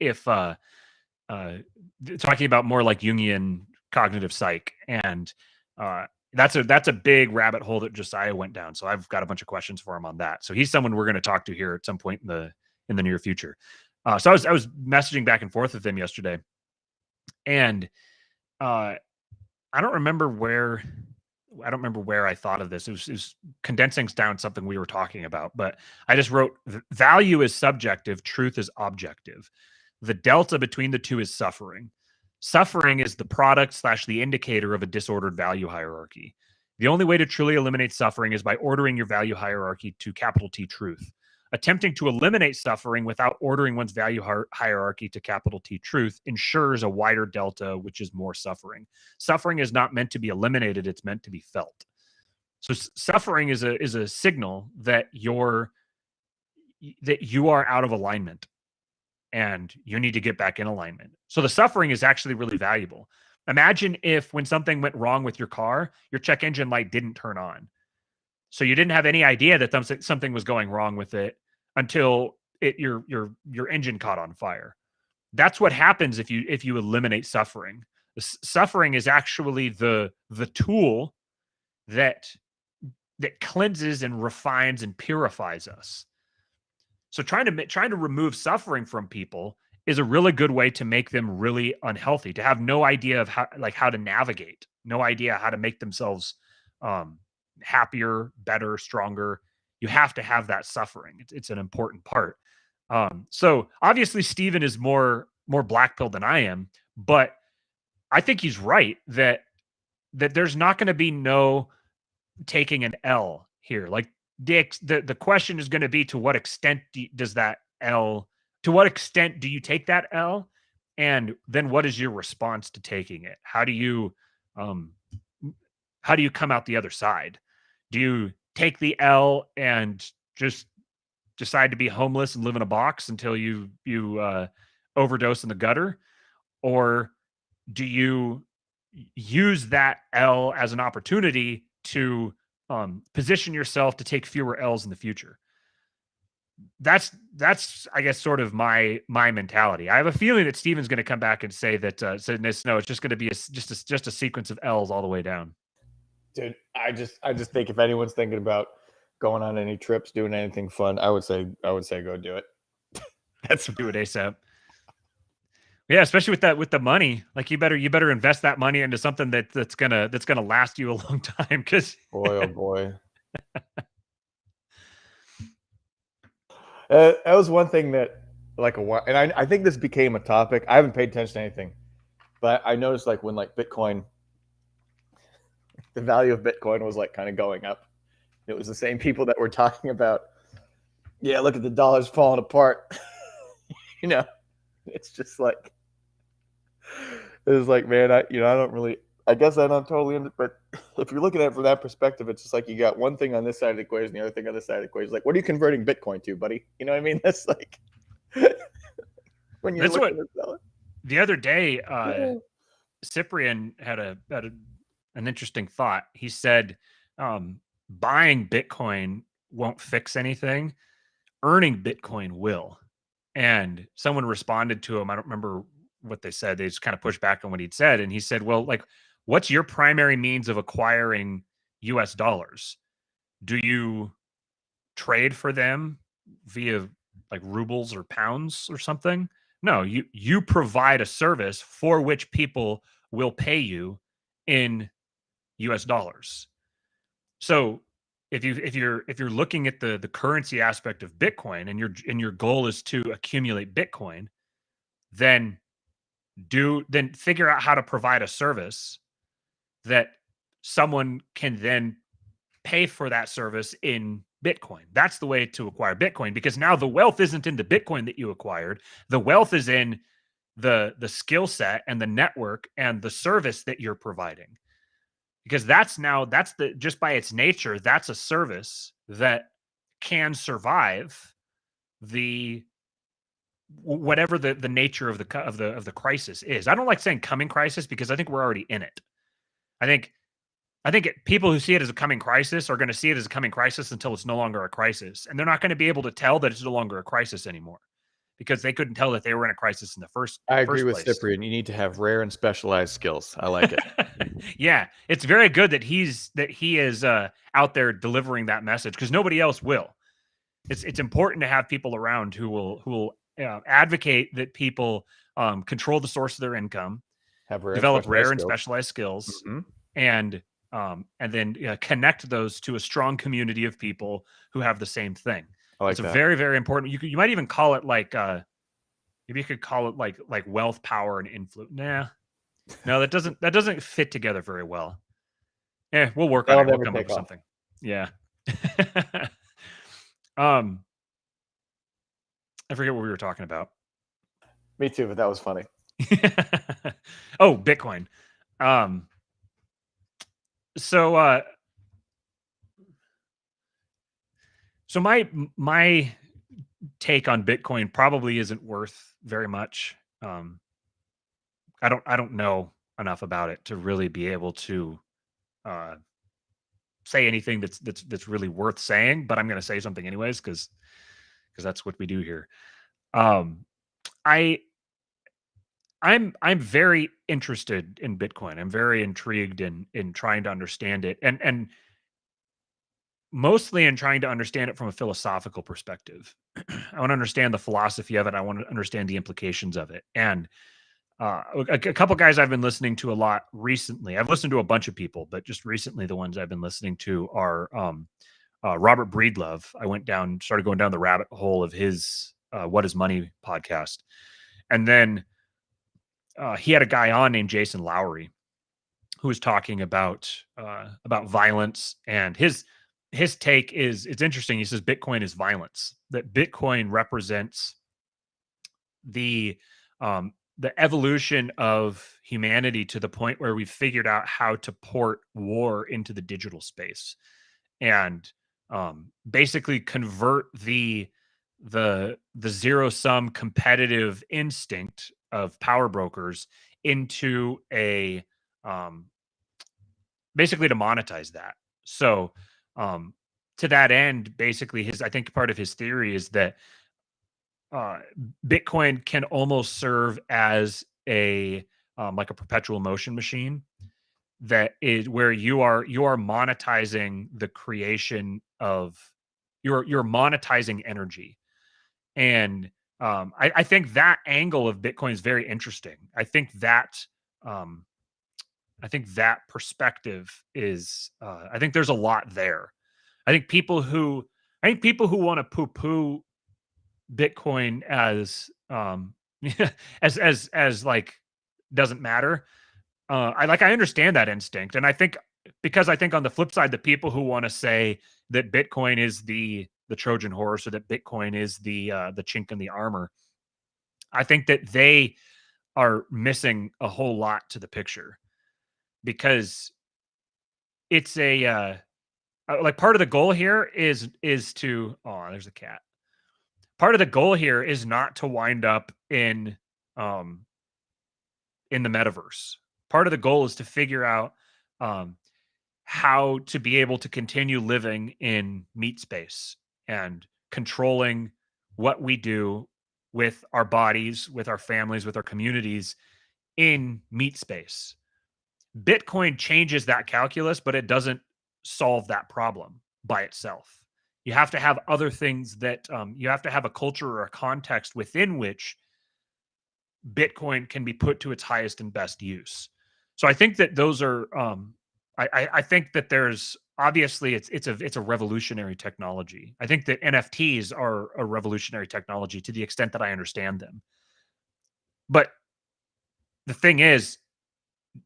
if talking about more like Jungian cognitive psych, and that's a big rabbit hole that Josiah went down. So I've got a bunch of questions for him on that. So he's someone we're going to talk to here at some point in the near future. So I was messaging back and forth with him yesterday, and I don't remember where I thought of this. It was condensing down something we were talking about, but I just wrote, value is subjective, truth is objective. The delta between the two is suffering. Suffering is the product / the indicator of a disordered value hierarchy. The only way to truly eliminate suffering is by ordering your value hierarchy to capital T truth. Attempting to eliminate suffering without ordering one's value hierarchy to capital T truth ensures a wider delta, which is more suffering. Suffering is not meant to be eliminated, it's meant to be felt. So suffering is a signal that you are out of alignment and you need to get back in alignment. So the suffering is actually really valuable. Imagine if when something went wrong with your car, your check engine light didn't turn on. So you didn't have any idea that something was going wrong with it until your engine caught on fire. That's what happens if you eliminate suffering. Suffering is actually the tool that cleanses and refines and purifies us. So trying to remove suffering from people is a really good way to make them really unhealthy, to have no idea of how to navigate, no idea how to make themselves happier, better, stronger. You have to have that suffering. It's an important part. So obviously Steven is more black pill than I am, but I think he's right that there's not going to be no taking an L here. Like the question is going to be, to what extent to what extent do you take that L? And then what is your response to taking it? How do you come out the other side? Do you take the L and just decide to be homeless and live in a box until you overdose in the gutter? Or do you use that L as an opportunity to position yourself to take fewer L's in the future? That's I guess sort of my mentality. I have a feeling that Steven's going to come back and say that no, it's just going to be just a sequence of L's all the way down. Dude, I just think if anyone's thinking about going on any trips, doing anything fun, I would say go do it. Do it ASAP. Yeah, especially with the money. Like you better invest that money into something that's gonna last you a long time. Because boy, oh boy. That was one thing that like a while, and I think this became a topic. I haven't paid attention to anything, but I noticed like when like Bitcoin, the value of Bitcoin was like kind of going up. It was the same people that were talking about, yeah, look at the dollar's falling apart. It's just like, it was like, man, I guess I don't totally, but if you're looking at it from that perspective, it's just like you got one thing on this side of the equation, the other thing on this side of the equation. Like, what are you converting Bitcoin to, buddy? You know what I mean? That's like when you're looking at selling. The other day, Cyprian had an interesting thought. He said, buying Bitcoin won't fix anything. Earning Bitcoin will. And someone responded to him. I don't remember what they said. They just kind of pushed back on what he'd said. And he said, well, like, what's your primary means of acquiring US dollars? Do you trade for them via like rubles or pounds or something? No, you provide a service for which people will pay you in US dollars. So if you're looking at the currency aspect of Bitcoin and your goal is to accumulate Bitcoin, then figure out how to provide a service that someone can then pay for that service in Bitcoin. That's the way to acquire Bitcoin, because now the wealth isn't in the Bitcoin that you acquired. The wealth is in the skill set and the network and the service that you're providing. Because that's the just by its nature, that's a service that can survive the whatever the nature of the crisis is. I don't like saying coming crisis because I think we're already in it. I think people who see it as a coming crisis are going to see it as a coming crisis until it's no longer a crisis, and they're not going to be able to tell that it's no longer a crisis anymore because they couldn't tell that they were in a crisis in the I agree first with place. Cyprian. You need to have rare and specialized skills. I like it. Yeah, it's very good that he is out there delivering that message because nobody else will. It's important to have people around who will advocate that people control the source of their income, Have rare develop and rare and specialized skills, Mm-hmm. and then connect those to a strong community of people who have the same thing. I like It's a that. very, very important. You might even call it like maybe you could call it like wealth, power, and influence. Nah, no, that doesn't fit together very well. Yeah, we'll work on That'll it. We'll never come up take with off. something. Yeah. I forget what we were talking about. Me too, but that was funny. Oh, Bitcoin. So my take on Bitcoin probably isn't worth very much. I don't know enough about it to really be able to say anything that's really worth saying, but I'm going to say something anyways because that's what we do here. I I'm very interested in Bitcoin. I'm very intrigued in trying to understand it, and mostly in trying to understand it from a philosophical perspective. I want to understand the philosophy of it. I want to understand the implications of it. And a couple guys I've been listening to a lot recently. I've listened to a bunch of people, but just recently, the ones I've been listening to are Robert Breedlove. I started going down the rabbit hole of his "What Is Money" podcast, and then he had a guy on named Jason Lowry who was talking about violence, and his take is it's interesting. He says Bitcoin is violence. That Bitcoin represents the evolution of humanity to the point where we've figured out how to port war into the digital space and basically convert the zero sum competitive instinct of power brokers into a basically to monetize that. So to that end, basically I think part of his theory is that Bitcoin can almost serve as a like a perpetual motion machine that is where you are monetizing the creation of you're monetizing energy. And I think that angle of Bitcoin is very interesting. Um, I think that perspective is I think there's a lot there. I think people who want to poo poo Bitcoin as as like doesn't matter. I understand that instinct, and I think because I think on the flip side, the people who want to say that Bitcoin is the Trojan horse or that Bitcoin is the chink in the armor, I think that they are missing a whole lot to the picture because it's a like part of the goal here is to there's a cat. Part of the goal here is not to wind up um in the metaverse. Part of the goal is to figure out um how to be able to continue living in meat space and controlling what we do with our bodies, with our families, with our communities in meat space. Bitcoin changes that calculus, but it doesn't solve that problem by itself. You have to have other things that you have to have a culture or a context within which Bitcoin can be put to its highest and best use. So I think that those are I think that there's obviously it's a revolutionary technology. I think that NFTs are a revolutionary technology to the extent that I understand them. But the thing is,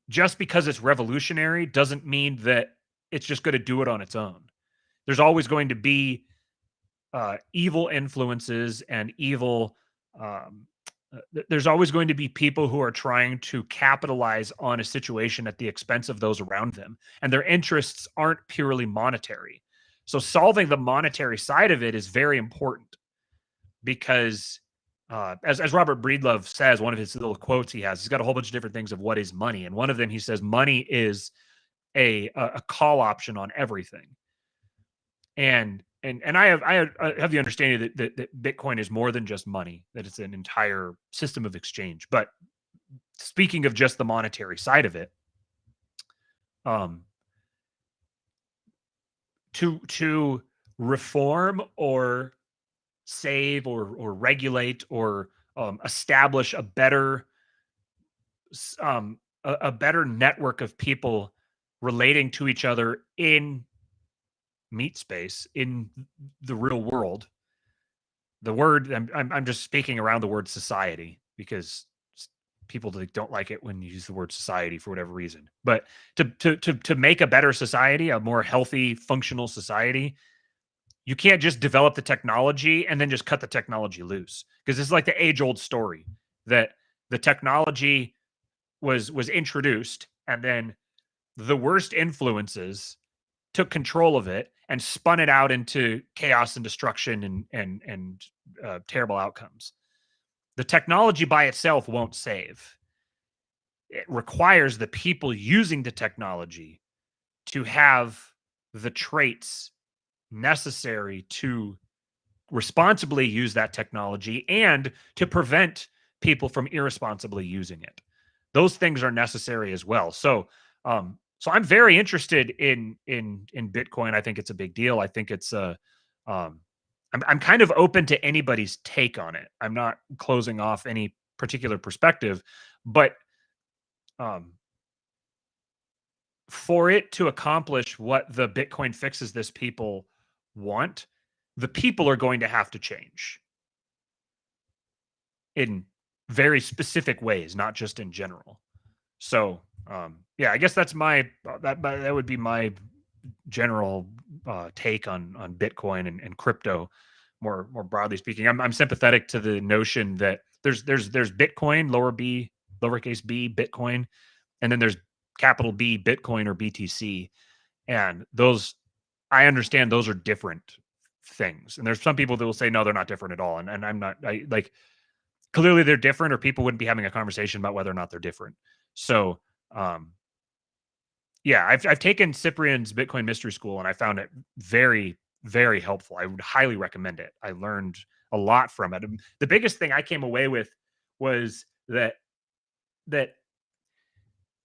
just because it's revolutionary doesn't mean that it's just going to do it on its own. There's always going to be evil influences and evil. Um, there's always going to be people who are trying to capitalize on a situation at the expense of those around them, and their interests aren't purely monetary. So solving the monetary side of it is very important because, as Robert Breedlove says, one of his little quotes he has, he's got a whole bunch of different things of what is money, and one of them he says money is a call option on everything. And I have the understanding that Bitcoin is more than just money, that it's an entire system of exchange. But speaking of just the monetary side of it, um, to reform or save or regulate or establish a better network of people relating to each other in meat space in the real world. The word I'm just speaking around the word society because people don't like it when you use the word society for whatever reason. But to make a better society, a more healthy, functional society, you can't just develop the technology and then just cut the technology loose, because it's like the age old story that the technology was introduced and then the worst influences took control of it and spun it out into chaos and destruction and terrible outcomes. The technology by itself won't save. It requires the people using the technology to have the traits necessary to responsibly use that technology and to prevent people from irresponsibly using it. Those things are necessary as well. So I'm very interested in Bitcoin. I think it's a big deal. I think it's um, I'm kind of open to anybody's take on it. I'm not closing off any particular perspective, but um, for it to accomplish what the Bitcoin fixes this people want, the people are going to have to change in very specific ways, not just in general. So, yeah, I guess that's my that would be my general take on Bitcoin and crypto, more broadly speaking. I'm sympathetic to the notion that there's Bitcoin, lowercase b Bitcoin, and then there's capital B Bitcoin or BTC, and those I understand those are different things. And there's some people that will say no, they're not different at all, and I'm not. I like clearly they're different, or people wouldn't be having a conversation about whether or not they're different. So, um, yeah, I've taken Cyprian's Bitcoin Mystery School, and I found it very, very helpful. I would highly recommend it. I learned a lot from it. The biggest thing I came away with was that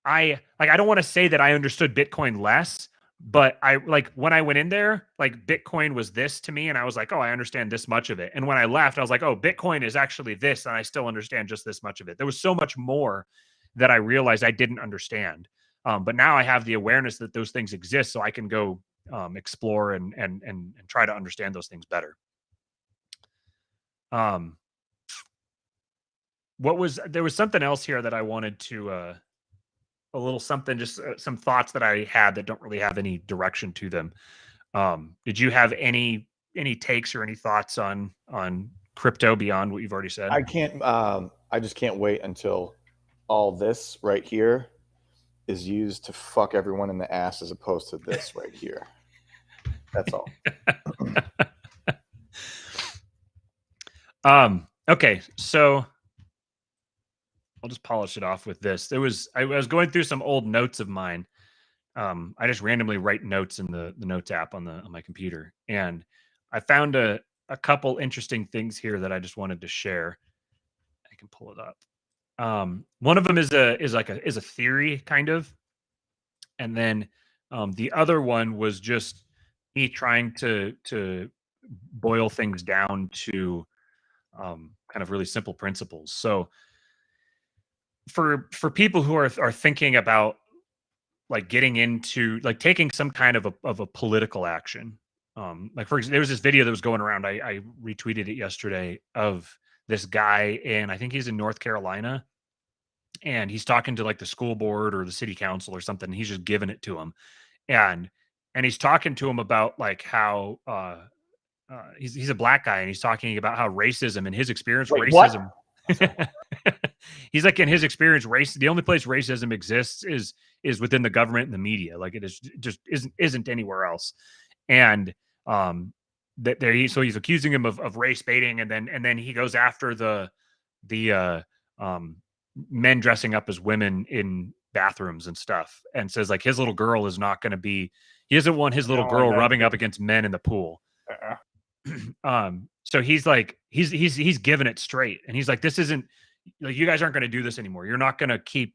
I don't want to say that I understood Bitcoin less, but I like when I went in there, like Bitcoin was this to me, and I was like, oh, I understand this much of it. And when I left, I was like, oh, Bitcoin is actually this, and I still understand just this much of it. There was so much more that I realized I didn't understand. But now I have the awareness that those things exist, so I can go explore and try to understand those things better. Um, there was something else here that I wanted to a little something, just some thoughts that I had that don't really have any direction to them. Did you have any takes or any thoughts on crypto beyond what you've already said? I can't. I just can't wait until all this right here is used to fuck everyone in the ass, as opposed to this right here. That's all. Okay, so I'll just polish it off with this. I was going through some old notes of mine. I just randomly write notes in the notes app on my computer, and I found a couple interesting things here that I just wanted to share. I can pull it up. One of them is a theory kind of, and then the other one was just me trying to boil things down to kind of really simple principles. So for people who are thinking about like getting into like taking some kind of a political action. Like for example, there was this video that was going around. I retweeted it yesterday of this guy, and I think he's in North Carolina, and he's talking to like the school board or the city council or something. He's just giving it to him, and he's talking to him about like how he's a black guy, and he's talking about how racism in his experience, Wait, what? racism. He's like, in his experience, race, the only place racism exists is within the government and the media. Like it is just isn't anywhere else. And that there so he's accusing him of race baiting, and then he goes after the men dressing up as women in bathrooms and stuff, and says like his little girl is not going to be, he doesn't want his little girl rubbing up against men in the pool. So he's like, he's giving it straight, and he's like, this isn't like, you guys aren't going to do this anymore. You're not going to keep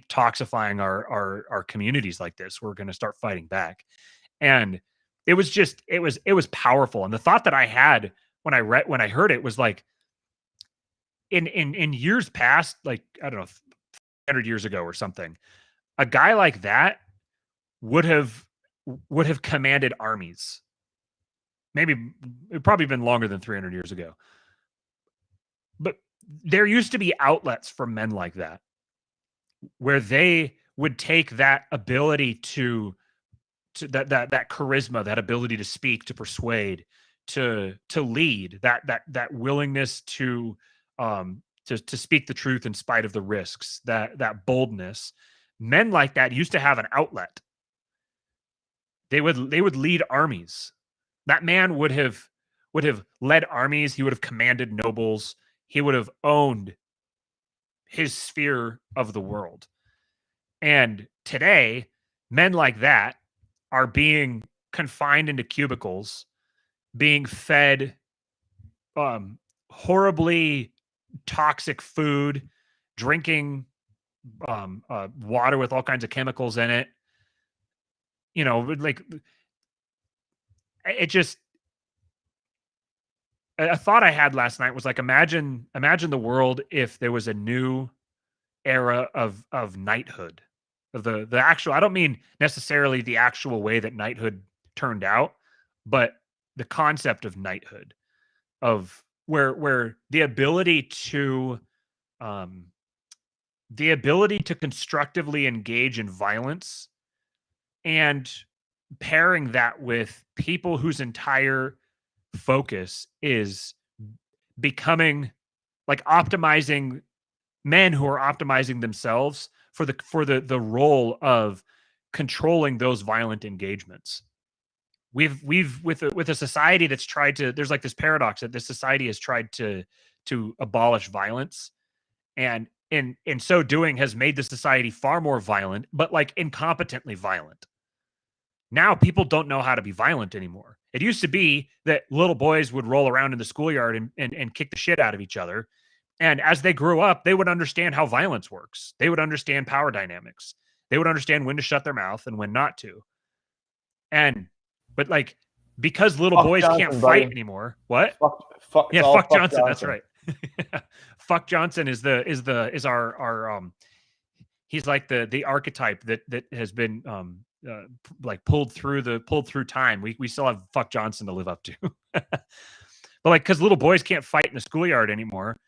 toxifying our communities like this. We're going to start fighting back. And it was just, it was powerful. And the thought that I had when I heard it was like, in years past, like, I don't know, 100 years ago or something, a guy like that would have commanded armies. Maybe it probably been longer than 300 years ago. But there used to be outlets for men like that, where they would take that ability to that charisma, that ability to speak, to persuade, to lead, that willingness to speak the truth in spite of the risks, that boldness. Men like that used to have an outlet. They would lead armies. That man would have led armies. He would have commanded nobles. He would have owned his sphere of the world. And today, men like that are being confined into cubicles, being fed horribly toxic food, drinking water with all kinds of chemicals in it. You know, like, it just, a thought I had last night was like, imagine the world if there was a new era of knighthood, of the actual, I don't mean necessarily the actual way that knighthood turned out, but the concept of knighthood, of where the ability to constructively engage in violence, and pairing that with people whose entire focus is becoming, like, optimizing, men who are optimizing themselves for the role of controlling those violent engagements. We've with a society that's tried to, there's like this paradox that this society has tried to abolish violence, and in so doing has made the society far more violent, but like incompetently violent. Now people don't know how to be violent anymore. It used to be that little boys would roll around in the schoolyard and kick the shit out of each other. And as they grew up, they would understand how violence works. They would understand power dynamics. They would understand when to shut their mouth and when not to. But like, because little Fuck boys Johnson, can't buddy. fight anymore. What? Fuck Johnson. That's right. Fuck Johnson is our he's like the archetype that has been like pulled through time. We still have Fuck Johnson to live up to. But like, because little boys can't fight in the schoolyard anymore,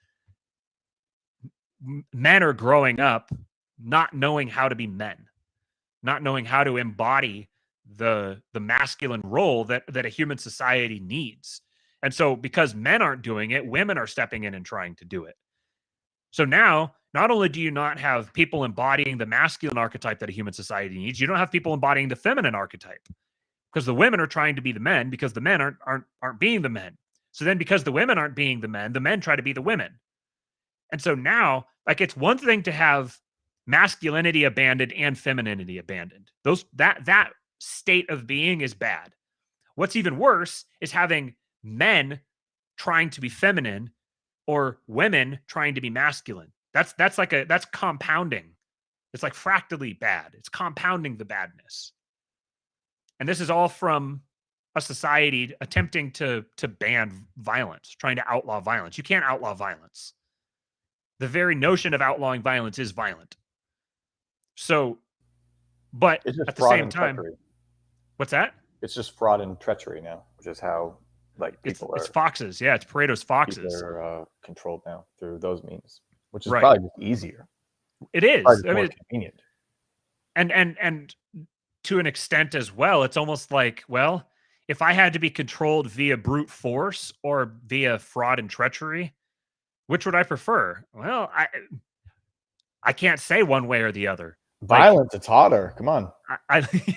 men are growing up not knowing how to be men, not knowing how to embody the masculine role that a human society needs. And so because men aren't doing it, women are stepping in and trying to do it. So now, not only do you not have people embodying the masculine archetype that a human society needs, you don't have people embodying the feminine archetype, because the women are trying to be the men because the men aren't being the men. So then, because the women aren't being the men try to be the women. And so now, like, it's one thing to have masculinity abandoned and femininity abandoned. That state of being is bad. What's even worse is having men trying to be feminine or women trying to be masculine. That's compounding. It's like fractally bad. It's compounding the badness. And this is all from a society attempting to ban violence, trying to outlaw violence. You can't outlaw violence. The very notion of outlawing violence is violent. So But It's just at the fraud same and time, treachery. what's that? It's just fraud and treachery now, which is how like It's foxes. Yeah, it's Pareto's people foxes. are controlled now through those means, which is Right. probably just easier, It probably is. just I more mean, convenient. and to an extent as well, it's almost like, well, if I had to be controlled via brute force or via fraud and treachery, which would I prefer? Well, I can't say one way or the other. Like Violence, it's hotter. Come on.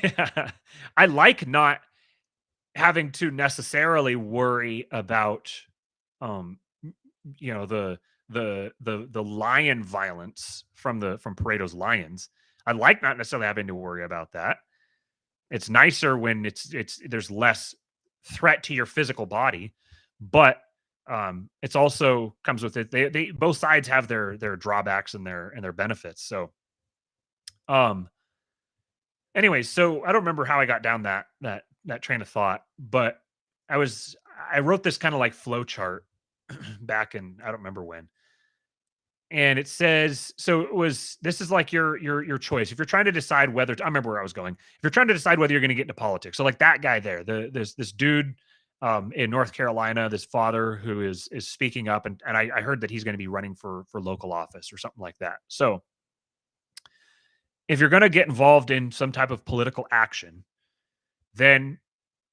yeah, I like not having to necessarily worry about um you know the lion violence from Pareto's lions. I like not necessarily having to worry about that. It's nicer when it's there's less threat to your physical body, but it's also comes with it. They both sides have their drawbacks and their benefits. So um anyways, so I don't remember how I got down that train of thought, but I wrote this kind of like flow chart back in, I don't remember when. And it says, so it was, this is like your choice. If you're trying to decide whether I remember where I was going. If you're trying to decide whether you're going to get into politics. So like that guy there, this dude in North Carolina, this father who is speaking up, and I heard that he's going to be running for local office or something like that. So if you're going to get involved in some type of political action, then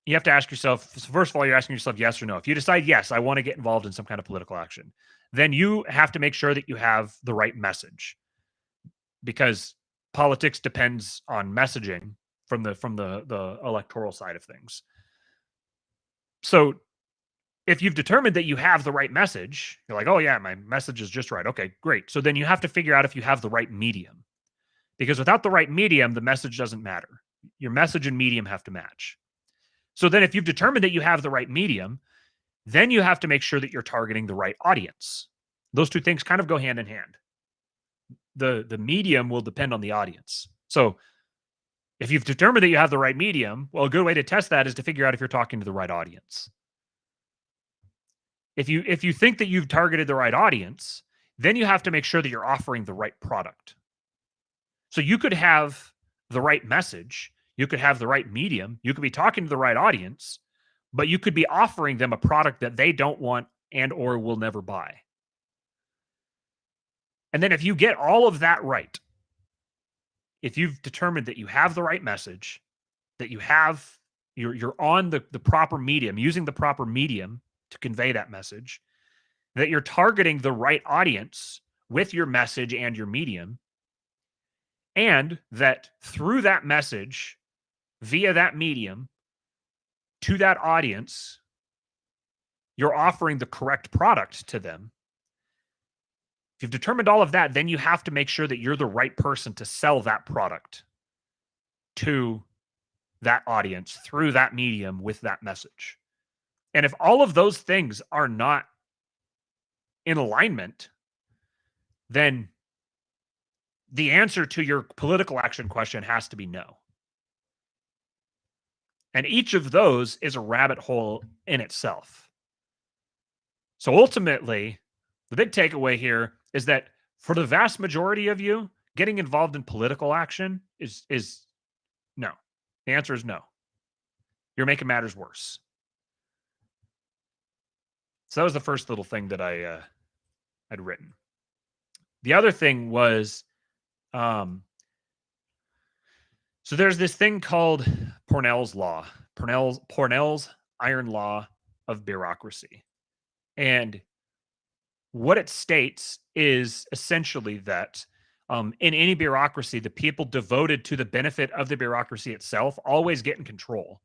you have to ask yourself, first of all, you're asking yourself yes or no. If you decide, yes, I want to get involved in some kind of political action, then you have to make sure that you have the right message, because politics depends on messaging from the electoral side of things. So if you've determined that you have the right message, you're like, oh yeah, my message is just right. Okay, great. So then you have to figure out if you have the right medium, because without the right medium, the message doesn't matter. Your message and medium have to match. So then if you've determined that you have the right medium, then you have to make sure that you're targeting the right audience. Those two things kind of go hand in hand. The medium will depend on the audience. So if you've determined that you have the right medium, well, a good way to test that is to figure out if you're talking to the right audience. If you think that you've targeted the right audience, then you have to make sure that you're offering the right product. So you could have the right message, you could have the right medium, you could be talking to the right audience, but you could be offering them a product that they don't want and or will never buy. And then if you get all of that right, if you've determined that you have the right message, that you're on the proper medium, using the proper medium to convey that message, that you're targeting the right audience with your message and your medium, and that through that message, via that medium, to that audience, you're offering the correct product to them. If you've determined all of that, then you have to make sure that you're the right person to sell that product to that audience through that medium with that message. And if all of those things are not in alignment, then the answer to your political action question has to be no. And each of those is a rabbit hole in itself. So ultimately, the big takeaway here is that for the vast majority of you, getting involved in political action is no. The answer is no. You're making matters worse. So that was the first little thing that I had written. The other thing was, so there's this thing called Parnell's law, Parnell's iron law of bureaucracy, and what it states is essentially that in any bureaucracy, the people devoted to the benefit of the bureaucracy itself always get in control.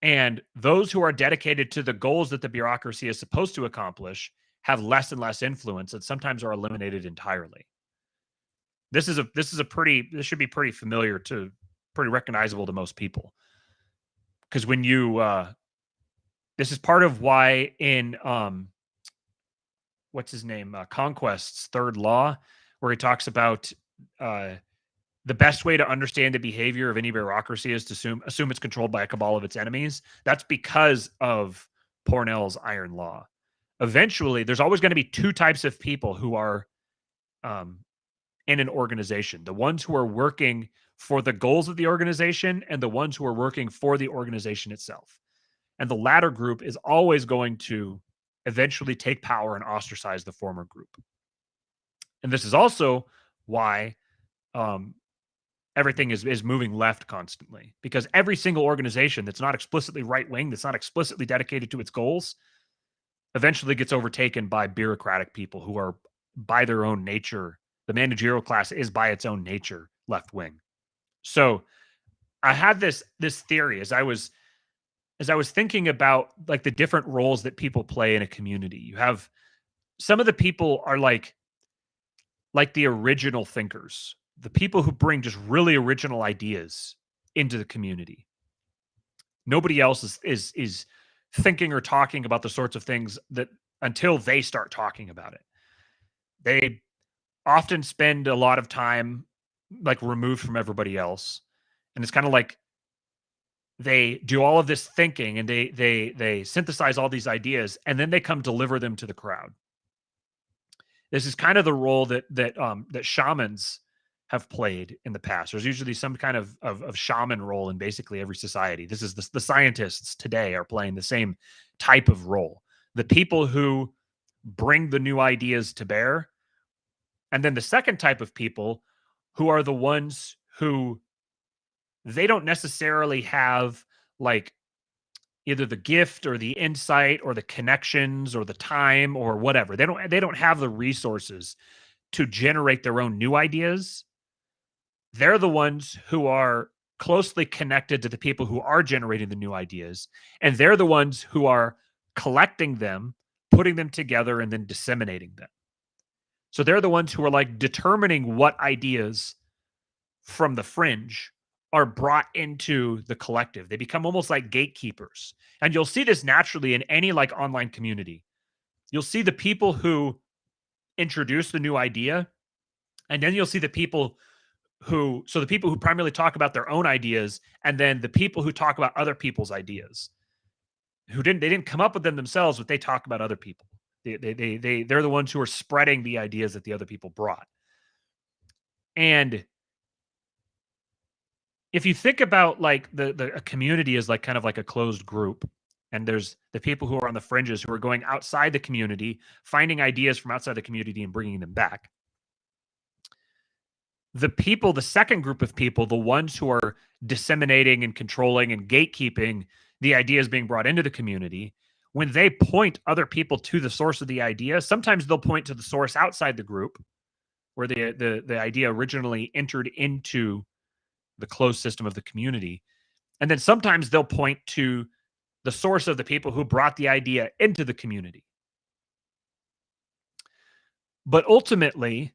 And those who are dedicated to the goals that the bureaucracy is supposed to accomplish have less and less influence and sometimes are eliminated entirely. This should be pretty familiar to, pretty recognizable to most people. Because when you this is part of why in what's his name? Conquest's third law, where he talks about the best way to understand the behavior of any bureaucracy is to assume it's controlled by a cabal of its enemies. That's because of Parnell's iron law. Eventually, there's always going to be two types of people who are in an organization, the ones who are working for the goals of the organization and the ones who are working for the organization itself. And the latter group is always going to eventually take power and ostracize the former group. And this is also why um, everything is moving left constantly, because every single organization that's not explicitly right wing, that's not explicitly dedicated to its goals, eventually gets overtaken by bureaucratic people who are by their own nature. The managerial class is by its own nature left wing. So I had this theory as I was thinking about like the different roles that people play in a community. You have some of the people are like the original thinkers, the people who bring just really original ideas into the community. Nobody else is thinking or talking about the sorts of things that until they start talking about it. They often spend a lot of time like removed from everybody else. And it's kind of like they do all of this thinking and they synthesize all these ideas and then they come deliver them to the crowd. This is kind of the role that shamans have played in the past. There's usually some kind of shaman role in basically every society. This is the scientists today are playing the same type of role. The people who bring the new ideas to bear, and then the second type of people who are the ones who they don't necessarily have like either the gift or the insight or the connections or the time or whatever. They don't have the resources to generate their own new ideas. They're the ones who are closely connected to the people who are generating the new ideas, and they're the ones who are collecting them, putting them together, and then disseminating them. So they're the ones who are like determining what ideas from the fringe are brought into the collective. They become almost like gatekeepers. And you'll see this naturally in any like online community. You'll see the people who introduce the new idea, and then you'll see the people the people who primarily talk about their own ideas, and then the people who talk about other people's ideas. They didn't come up with them themselves, but they talk about other people. They're the ones who are spreading the ideas that the other people brought. And if you think about like the a community is like kind of like a closed group, and there's the people who are on the fringes who are going outside the community, finding ideas from outside the community and bringing them back. The second group of people, the ones who are disseminating and controlling and gatekeeping the ideas being brought into the community, when they point other people to the source of the idea, sometimes they'll point to the source outside the group where the idea originally entered into the closed system of the community. And then sometimes they'll point to the source of the people who brought the idea into the community. But ultimately,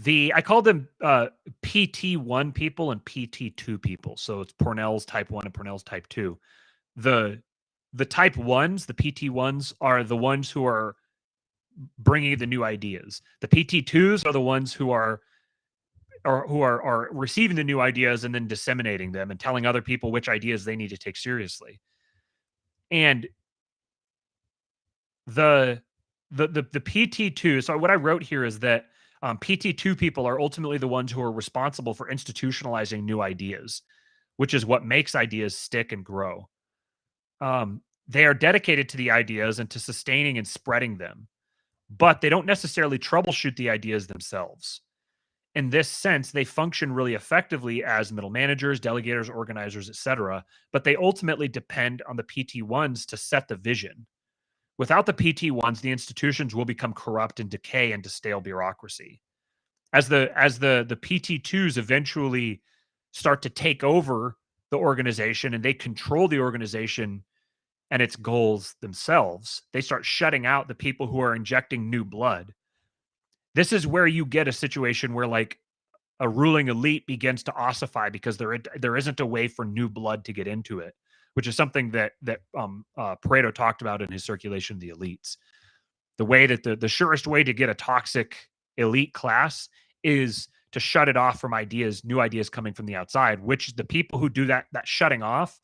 I call them PT1 people and PT2 people. So it's Parnell's type 1 and Parnell's type 2. The type 1s, the PT1s are the ones who are bringing the new ideas. The PT2s are the ones who are receiving the new ideas and then disseminating them and telling other people which ideas they need to take seriously. And the PT2, so what I wrote here is that PT2 people are ultimately the ones who are responsible for institutionalizing new ideas, which is what makes ideas stick and grow. They are dedicated to the ideas and to sustaining and spreading them, but they don't necessarily troubleshoot the ideas themselves. In this sense, they function really effectively as middle managers, delegators, organizers, etc., but they ultimately depend on the PT1s to set the vision. Without the PT1s, the institutions will become corrupt and decay into stale bureaucracy. As the PT2s eventually start to take over the organization and they control the organization and its goals themselves, they start shutting out the people who are injecting new blood. This is where you get a situation where like a ruling elite begins to ossify because there isn't a way for new blood to get into it, which is something that Pareto talked about in his Circulation of the Elites. The way that the surest way to get a toxic elite class is to shut it off from new ideas coming from the outside, which the people who do that shutting off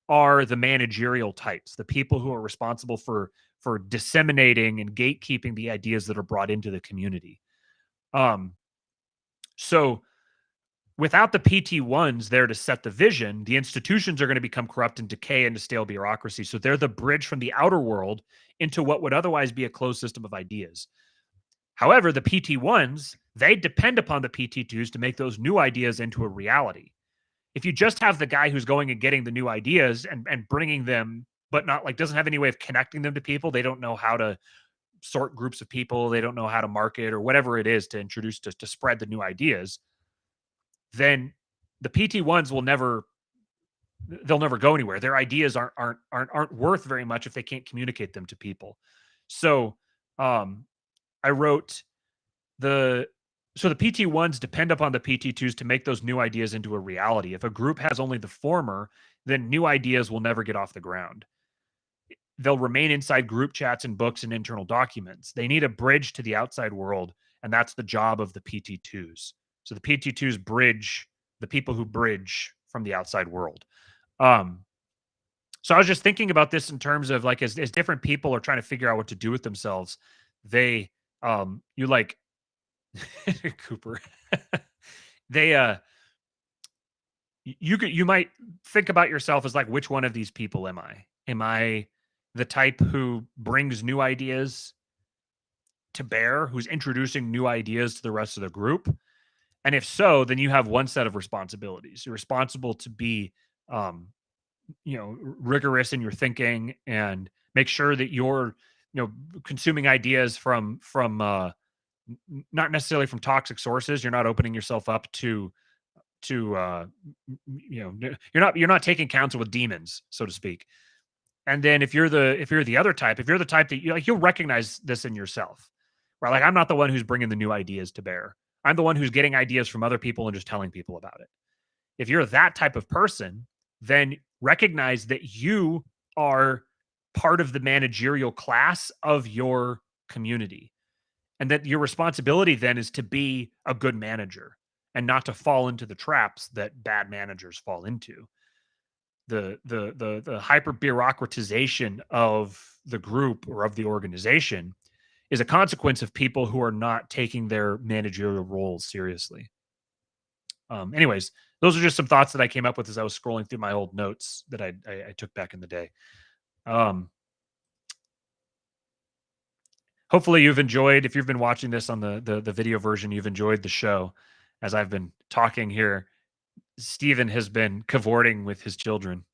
are the managerial types, the people who are responsible for disseminating and gatekeeping the ideas that are brought into the community. So without the PT1s there to set the vision, the institutions are going to become corrupt and decay into stale bureaucracy. So they're the bridge from the outer world into what would otherwise be a closed system of ideas. However, the PT1s, they depend upon the PT2s to make those new ideas into a reality. If you just have the guy who's going and getting the new ideas and bringing them, but not like doesn't have any way of connecting them to people, they don't know how to sort groups of people, they don't know how to market or whatever it is to introduce to spread the new ideas, then the PT1s will never they'll never go anywhere. Their ideas aren't worth very much if they can't communicate them to people. So I wrote the so the PT1s depend upon the PT2s to make those new ideas into a reality. If a group has only the former, then new ideas will never get off the ground. They'll remain inside group chats and books and internal documents. They need a bridge to the outside world, and that's the job of the PT2s. So the PT2s bridge the people who bridge from the outside world. Um, so I was just thinking about this in terms of like as different people are trying to figure out what to do with themselves, they you like Cooper. They you might think about yourself as like which one of these people am I? Am I the type who brings new ideas to bear, who's introducing new ideas to the rest of the group? And if so, then you have one set of responsibilities. You're responsible to be um, rigorous in your thinking and make sure that you're consuming ideas from not necessarily from toxic sources. You're not opening yourself up to you're not taking counsel with demons, so to speak. And then if you're the other type, if you're the type that you'll recognize this in yourself, right? Like I'm not the one who's bringing the new ideas to bear. I'm the one who's getting ideas from other people and just telling people about it. If you're that type of person, then recognize that you are part of the managerial class of your community, and that your responsibility then is to be a good manager and not to fall into the traps that bad managers fall into. The hyper bureaucratization of the group or of the organization is a consequence of people who are not taking their managerial roles seriously. Anyways, those are just some thoughts that I came up with as I was scrolling through my old notes that I took back in the day. Hopefully you've enjoyed, if you've been watching this on the video version, you've enjoyed the show. As I've been talking here, Steven has been cavorting with his children.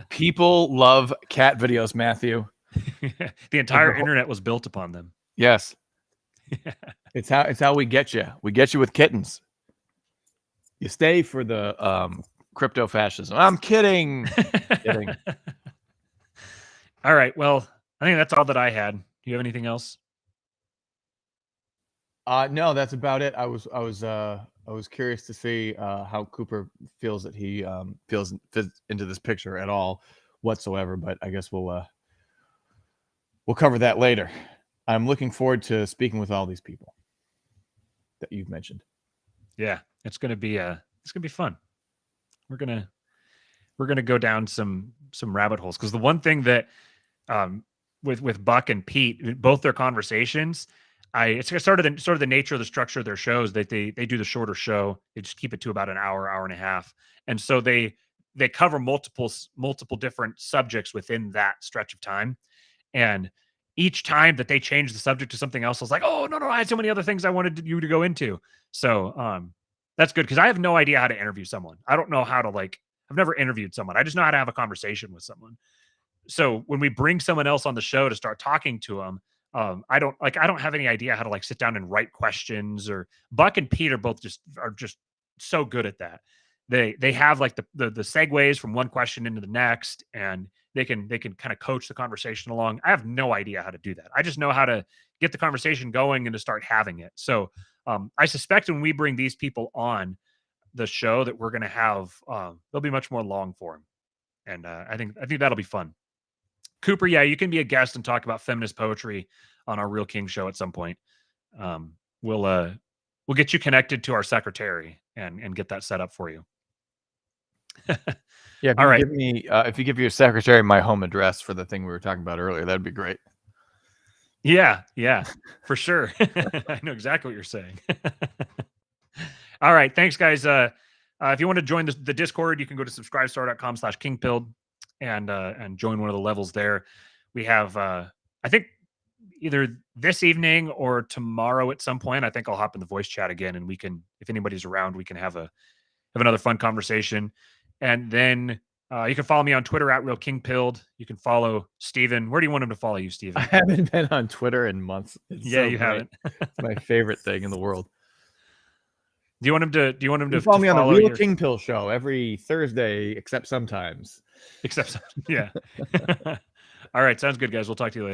People love cat videos, Matthew. The entire internet was built upon them. Yes. It's how we get you. We get you with kittens. You stay for the crypto fascism. I'm kidding. Kidding. All right. Well, I think that's all that I had. Do you have anything else? No, that's about it. I was curious to see how Cooper feels that he fits into this picture at all whatsoever, but I guess we'll cover that later. I'm looking forward to speaking with all these people that you've mentioned. Yeah, it's gonna be fun. We're gonna go down some rabbit holes, because the one thing that with Buck and Pete, both their conversations, it's sort of the nature of the structure of their shows that they do the shorter show. They just keep it to about an hour and a half, and so they cover multiple different subjects within that stretch of time. And each time that they change the subject to something else, I was like, oh no, I had so many other things I wanted you to go into. So that's good, because I have no idea how to interview someone. I don't know how to I've never interviewed someone. I just know how to have a conversation with someone. So when we bring someone else on the show to start talking to them, I don't have any idea how to sit down and write questions. Or Buck and Pete are just so good at that. They have the segues from one question into the next, and they can kind of coach the conversation along. I have no idea how to do that. I just know how to get the conversation going and to start having it. So I suspect when we bring these people on the show that we're going to have, they'll be much more long form, and I think that'll be fun. Cooper, yeah, you can be a guest and talk about feminist poetry on our Real King show at some point. We'll get you connected to our secretary and get that set up for you. Yeah, if all right. Give me, if you give your secretary my home address for the thing we were talking about earlier, that'd be great. Yeah, for sure. I know exactly what you're saying. All right. Thanks, guys. If you want to join the Discord, you can go to subscribestar.com/kingpilled and join one of the levels there. We have, I think, either this evening or tomorrow at some point. I think I'll hop in the voice chat again, and we can, if anybody's around, we can have another fun conversation. And then you can follow me on Twitter at RealKingPilled. You can follow Steven. Where do you want him to follow you, Steven? I haven't been on Twitter in months. You haven't. It's my favorite thing in the world. Do you want him to follow me on the Real your... King Pill show every Thursday, except sometimes. Yeah. All right. Sounds good, guys. We'll talk to you later.